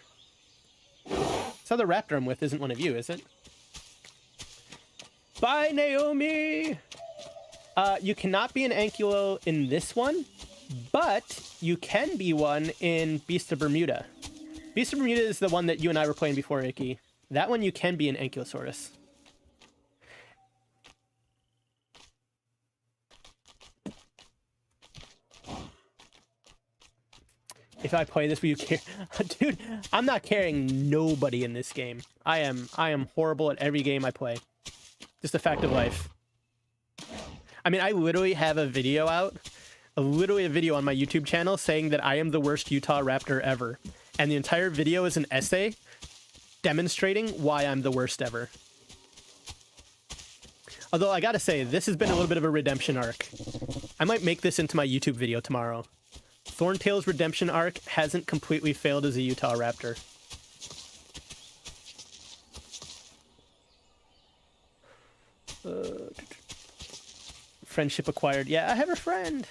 [SPEAKER 1] This other raptor I'm with isn't one of you, is it? Bye, Naomi! You cannot be an Ankylo in this one, but you can be one in Beast of Bermuda. Beast of Bermuda is the one that you and I were playing before, Icky. That one you can be an Ankylosaurus. If I play this, will you care? Dude, I'm not carrying nobody in this game. I am horrible at every game I play. Just a fact of life. I mean, I literally have a video out, literally a video on my YouTube channel saying that I am the worst Utahraptor ever. And the entire video is an essay demonstrating why I'm the worst ever. Although I gotta say, this has been a little bit of a redemption arc. I might make this into my YouTube video tomorrow. Thorntail's redemption arc hasn't completely failed as a Utahraptor. Friendship acquired. Yeah, I have a friend.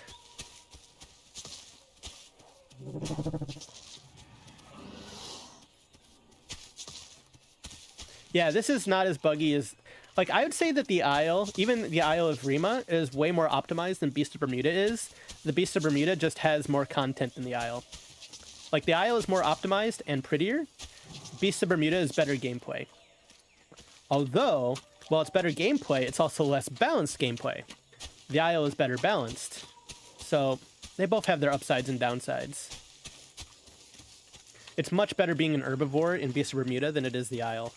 [SPEAKER 1] Yeah, this is not as buggy as... Like, I would say that the Isle, even the Isle Evrima, is way more optimized than Beast of Bermuda is. The Beast of Bermuda just has more content than the Isle. Like, the Isle is more optimized and prettier. Beast of Bermuda is better gameplay. Although, while it's better gameplay, it's also less balanced gameplay. The Isle is better balanced. So, they both have their upsides and downsides. It's much better being an herbivore in Beast of Bermuda than it is the Isle.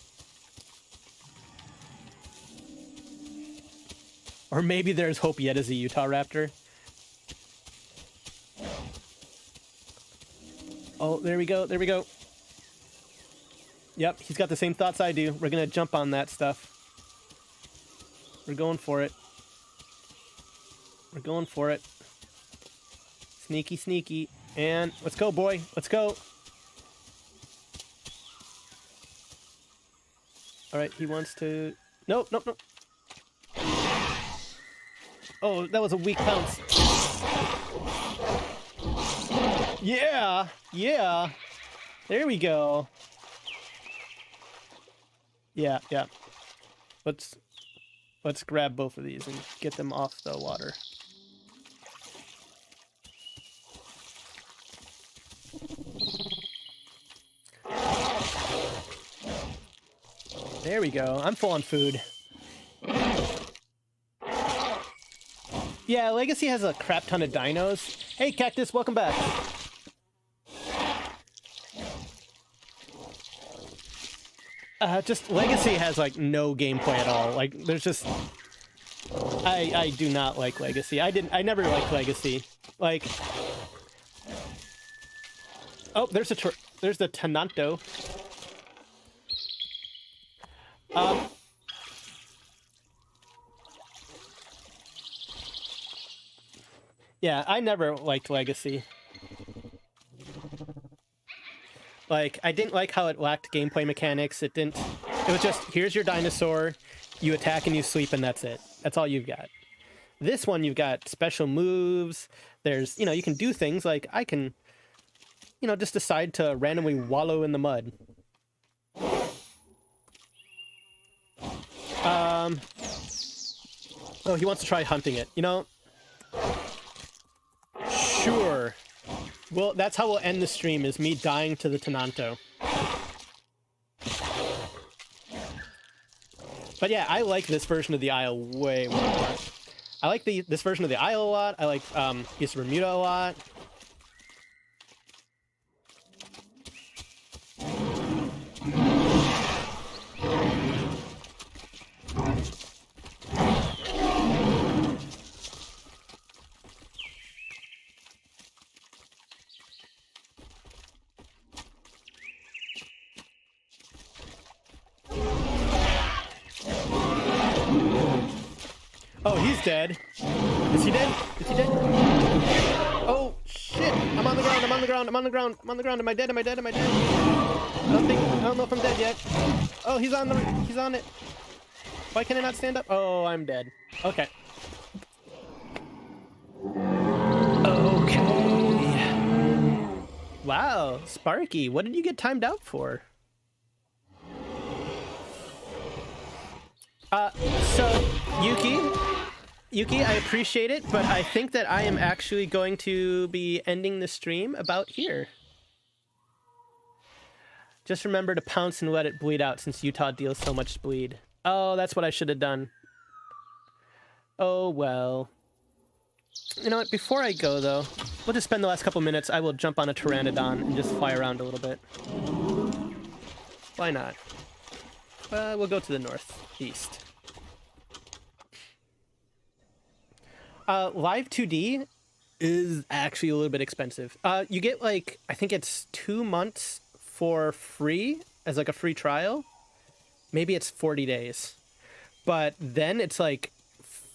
[SPEAKER 1] Or maybe there's hope yet as a Utahraptor. Oh, there we go, there we go. Yep, he's got the same thoughts I do. We're gonna jump on that stuff. We're going for it. We're going for it. Sneaky, sneaky. And let's go, boy. Let's go. All right, he wants to... Nope, nope, nope. Oh, that was a weak pounce. Yeah, yeah. There we go. Yeah, yeah. Let's... Let's grab both of these and get them off the water. There we go. I'm full on food. Yeah, Legacy has a crap ton of dinos. Hey, Cactus, welcome back. Just Legacy has like no gameplay at all. Like, there's just I do not like Legacy. I never liked Legacy. Like, oh, there's the Tenanto. Yeah, I never liked Legacy. Like, I didn't like how it lacked gameplay mechanics. It was just, here's your dinosaur, you attack and you sleep, and that's it. That's all you've got. This one, you've got special moves. There's, you know, you can do things like, I can, you know, just decide to randomly wallow in the mud. Oh, he wants to try hunting it. You know, sure. Well, that's how we'll end the stream, is me dying to the Tenanto. But yeah, I like this version of the Isle way more. I like this version of the Isle a lot. I like East Bermuda a lot. Oh, he's dead. Is he dead? Is he dead? Oh, shit. I'm on the ground. I'm on the ground. I'm on the ground. I'm on the ground. Am I dead? Am I dead? Am I dead? I don't know if I'm dead yet. Oh, he's on it. Why can I not stand up? Oh, I'm dead. Okay. Okay. Wow, Sparky, what did you get timed out for? So, Yuki, I appreciate it, but I think that I am actually going to be ending the stream about here. Just remember to pounce and let it bleed out, since Utah deals so much bleed. Oh, that's what I should have done. Oh, well. You know what, before I go, though, we'll just spend the last couple minutes. I will jump on a Pteranodon and just fly around a little bit. Why not? We'll go to the northeast. Live 2D is actually a little bit expensive. You get, like, I think it's 2 months for free as like a free trial. Maybe it's 40 days. But then it's like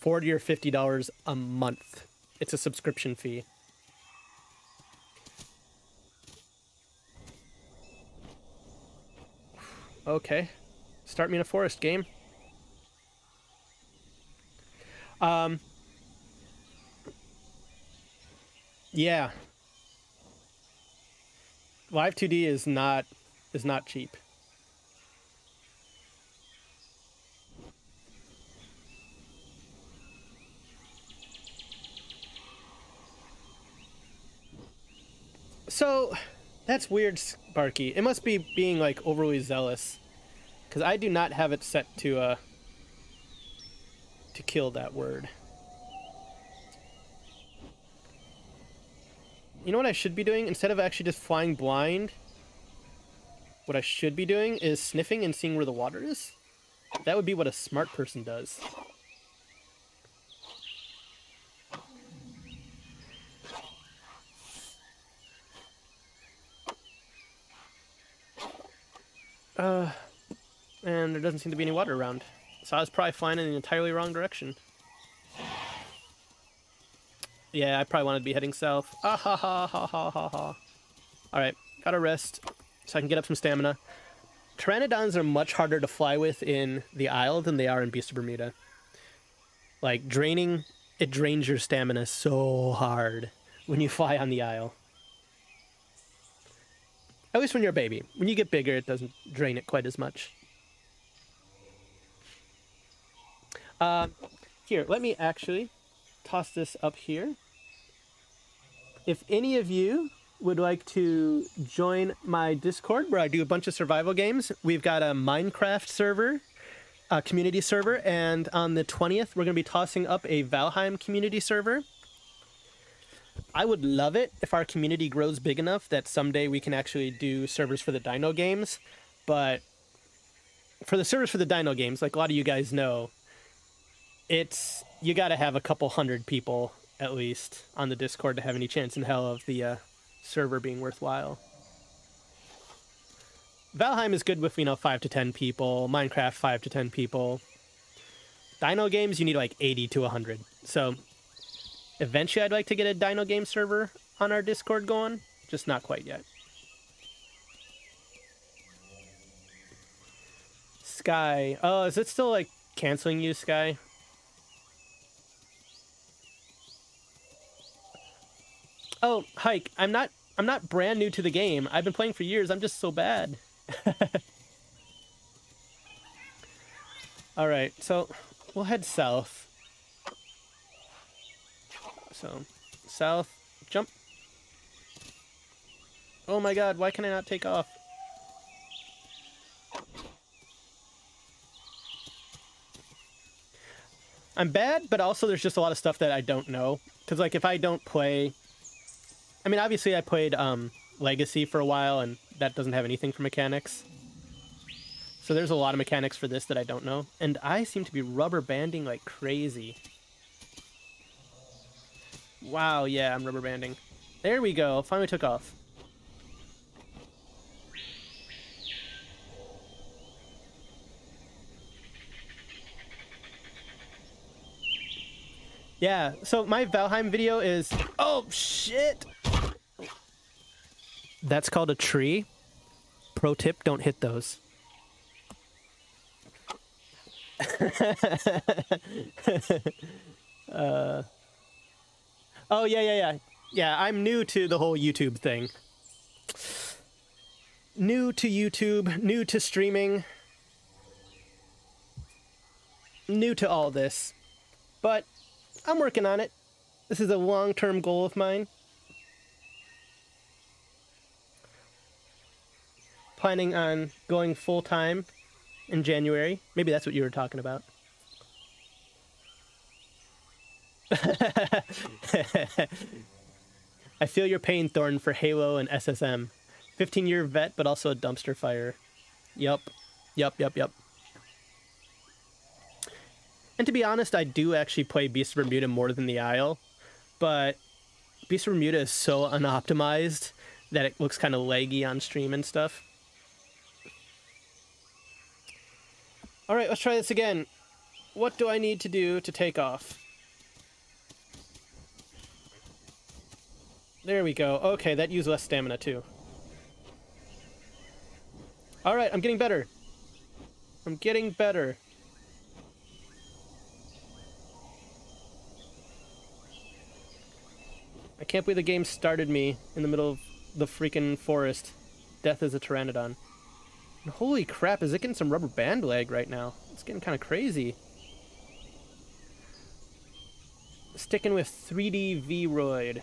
[SPEAKER 1] $40 or $50 a month. It's a subscription fee. Okay. Start me in a forest game. Yeah. Live 2D is not cheap. So, that's weird, Sparky. It must be being, like, overly zealous. Because I do not have it set to kill that word. You know what I should be doing? Instead of actually just flying blind, what I should be doing is sniffing and seeing where the water is. That would be what a smart person does. And there doesn't seem to be any water around. So I was probably flying in the entirely wrong direction. Yeah, I probably wanted to be heading south. Ah ha ha ha ha ha ha. Alright, gotta rest so I can get up some stamina. Pteranodons are much harder to fly with in the Isle than they are in Beast of Bermuda. Like, it drains your stamina so hard when you fly on the Isle. At least when you're a baby. When you get bigger, it doesn't drain it quite as much. Here, let me actually toss this up here. If any of you would like to join my Discord where I do a bunch of survival games, we've got a Minecraft server, a community server, and on the 20th, we're going to be tossing up a Valheim community server. I would love it if our community grows big enough that someday we can actually do servers for the dino games, but for the servers for the dino games, like a lot of you guys know, you got to have a couple hundred people at least on the Discord to have any chance in hell of the server being worthwhile. Valheim is good with 5 to 10 people. Minecraft 5 to 10 people. Dino games you need like 80 to 100. So eventually I'd like to get a dino game server on our Discord going, just not quite yet. Sky. Oh, is it still like canceling you, Sky? Oh, Hike, I'm not brand new to the game. I've been playing for years. I'm just so bad. All right, so we'll head south. So, south, jump. Oh my god, why can I not take off? I'm bad, but also there's just a lot of stuff that I don't know. Because, like, if I don't play... I mean, obviously I played Legacy for a while, and that doesn't have anything for mechanics. So there's a lot of mechanics for this that I don't know. And I seem to be rubber banding like crazy. Wow, yeah, I'm rubber banding. There we go, finally took off. Yeah, so my Valheim video is... Oh, shit! That's called a tree. Pro tip, don't hit those. Oh, yeah. Yeah, I'm new to the whole YouTube thing. New to YouTube, new to streaming. New to all this. But I'm working on it. This is a long-term goal of mine. Planning on going full-time in January. Maybe that's what you were talking about. I feel your pain, Thorn, for Halo and SSM. 15-year vet, but also a dumpster fire. Yup. And to be honest, I do actually play Beast of Bermuda more than the Isle, but Beast of Bermuda is so unoptimized that it looks kind of laggy on stream and stuff. Alright, let's try this again. What do I need to do to take off? There we go. Okay, that used less stamina too. Alright, I'm getting better. I'm getting better. I can't believe the game started me in the middle of the freaking forest. Death is a pteranodon. And holy crap, is it getting some rubber band lag right now? It's getting kind of crazy. Sticking with 3D VRoid.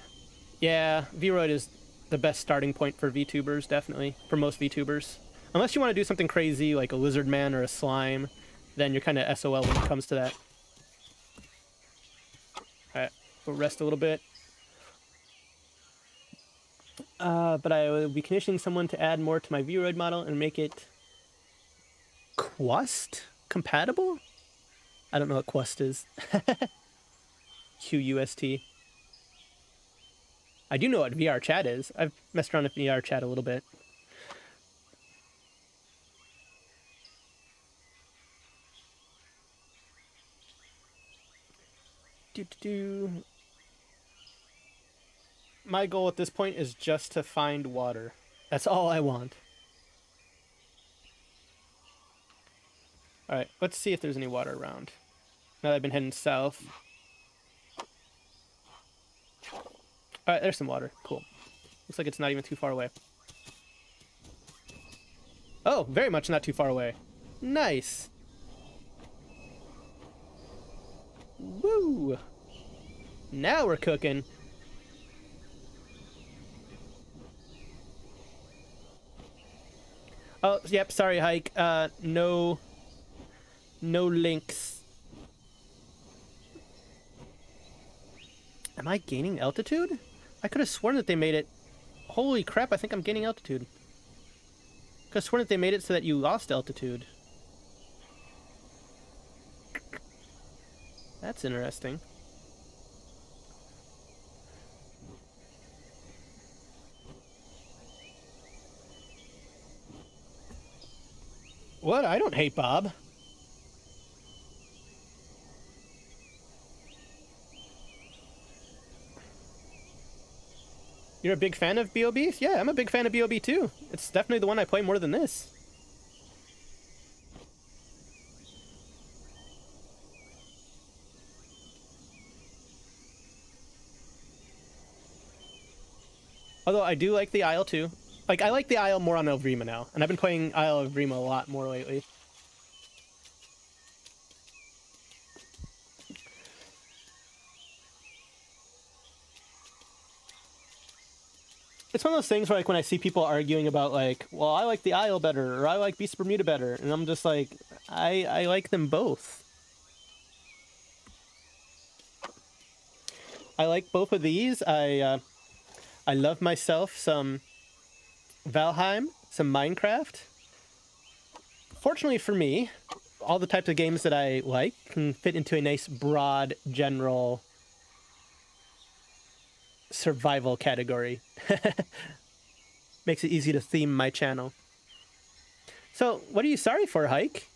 [SPEAKER 1] Yeah, VRoid is the best starting point for VTubers, definitely. For most VTubers. Unless you want to do something crazy like a lizard man or a slime, then you're kind of SOL when it comes to that. Alright, we'll rest a little bit. But I will be commissioning someone to add more to my VRoid model and make it Quest compatible? I don't know what Quest is. QUST. I do know what VR chat is. I've messed around with VR chat a little bit. My goal at this point is just to find water. That's all I want. Alright, let's see if there's any water around. Now that I've been heading south. Alright, there's some water. Cool. Looks like it's not even too far away. Oh, very much not too far away. Nice. Woo! Now we're cooking. Oh, yep, sorry, Hike. No links. Am I gaining altitude? I could have sworn that they made it... Holy crap, I think I'm gaining altitude. Could have sworn that they made it so that you lost altitude. That's interesting. What? I don't hate Bob. You're a big fan of B.O.B.? Yeah, I'm a big fan of B.O.B. too. It's definitely the one I play more than this. Although I do like the Isle too. Like, I like the Isle more on Evrima now, and I've been playing Isle Evrima a lot more lately. It's one of those things where, like, when I see people arguing about, like, well, I like the Isle better, or I like Beast of Bermuda better, and I'm just like, I like them both. I like both of these. I love myself some Valheim, some Minecraft. Fortunately for me, all the types of games that I like can fit into a nice, broad, general survival category. Makes it easy to theme my channel. So, what are you sorry for, Hike?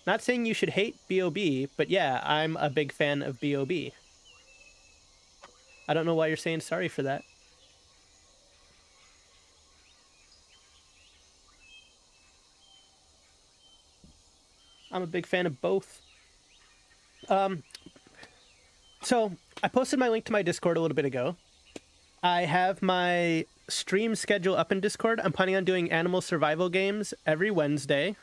[SPEAKER 1] Not saying you should hate B.O.B., but yeah, I'm a big fan of B.O.B. I don't know why you're saying sorry for that. I'm a big fan of both. So, I posted my link to my Discord a little bit ago. I have my stream schedule up in Discord. I'm planning on doing animal survival games every Wednesday.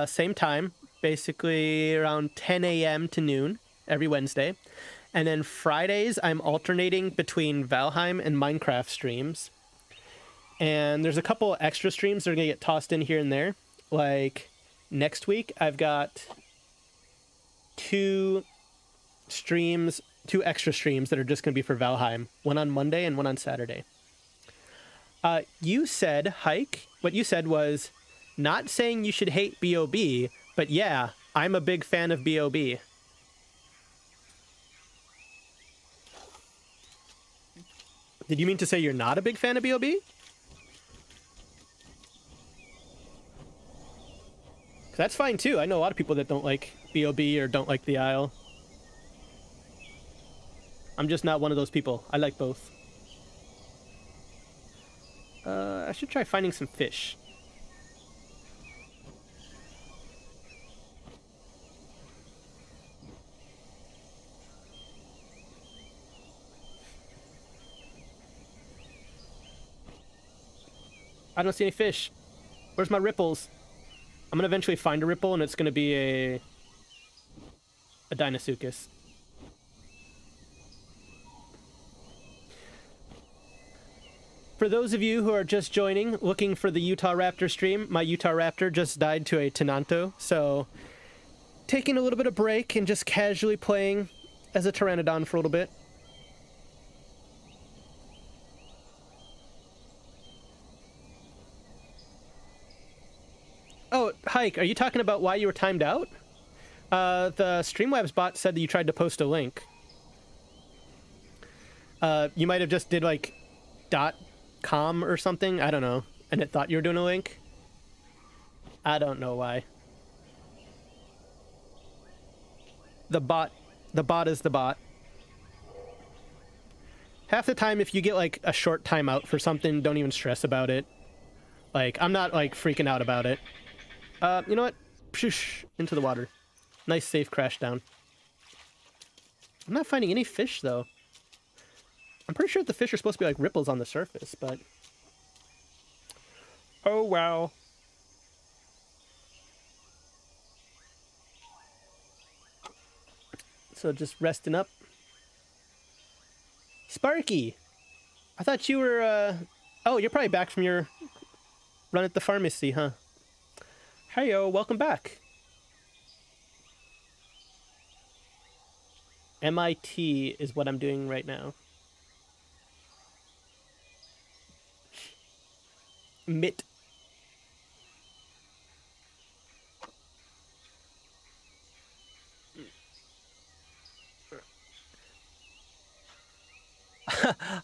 [SPEAKER 1] Same time, basically around 10 a.m. to noon every Wednesday. And then Fridays, I'm alternating between Valheim and Minecraft streams. And there's a couple extra streams that are going to get tossed in here and there. Like, next week, I've got two extra streams that are just going to be for Valheim. One on Monday and one on Saturday. You said, Hike, what you said was, not saying you should hate B.O.B., but yeah, I'm a big fan of B.O.B. Did you mean to say you're not a big fan of B.O.B.? That's fine too. I know a lot of people that don't like B.O.B. or don't like the Isle. I'm just not one of those people. I like both. I should try finding some fish. I don't see any fish. Where's my ripples? I'm gonna eventually find a ripple, and it's gonna be a Deinosuchus. For those of you who are just joining, looking for the Utahraptor stream, my Utahraptor just died to a Tenanto, so taking a little bit of break and just casually playing as a Pteranodon for a little bit. Oh, Hike, are you talking about why you were timed out? The Streamlabs bot said that you tried to post a link. You might have just did like .com or something, I don't know, and it thought you were doing a link. I don't know why. The bot is the bot. Half the time, if you get like a short timeout for something, don't even stress about it. Like, I'm not like freaking out about it. You know what? Pshoosh, into the water. Nice safe crash down. I'm not finding any fish though. I'm pretty sure the fish are supposed to be like ripples on the surface, but... Oh, wow. So just resting up. Sparky, I thought you were, oh, you're probably back from your run at the pharmacy, huh? Heyo, welcome back. MIT is what I'm doing right now. MIT.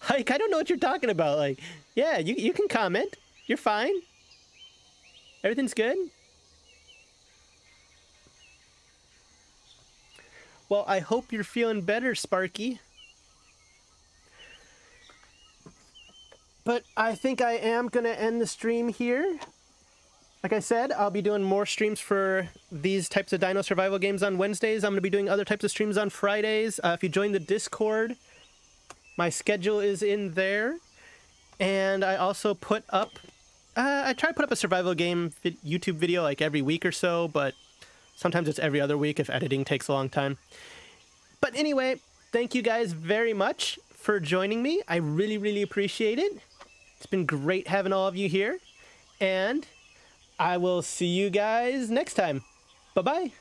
[SPEAKER 1] Hike, I don't know what you're talking about. Like, yeah, you can comment. You're fine. Everything's good. Well, I hope you're feeling better, Sparky. But I think I am going to end the stream here. Like I said, I'll be doing more streams for these types of dino survival games on Wednesdays. I'm going to be doing other types of streams on Fridays. If you join the Discord, my schedule is in there. And I also put up... I try to put up a survival game YouTube video like every week or so, but sometimes it's every other week if editing takes a long time. But anyway, thank you guys very much for joining me. I really, really appreciate it. It's been great having all of you here. And I will see you guys next time. Bye-bye.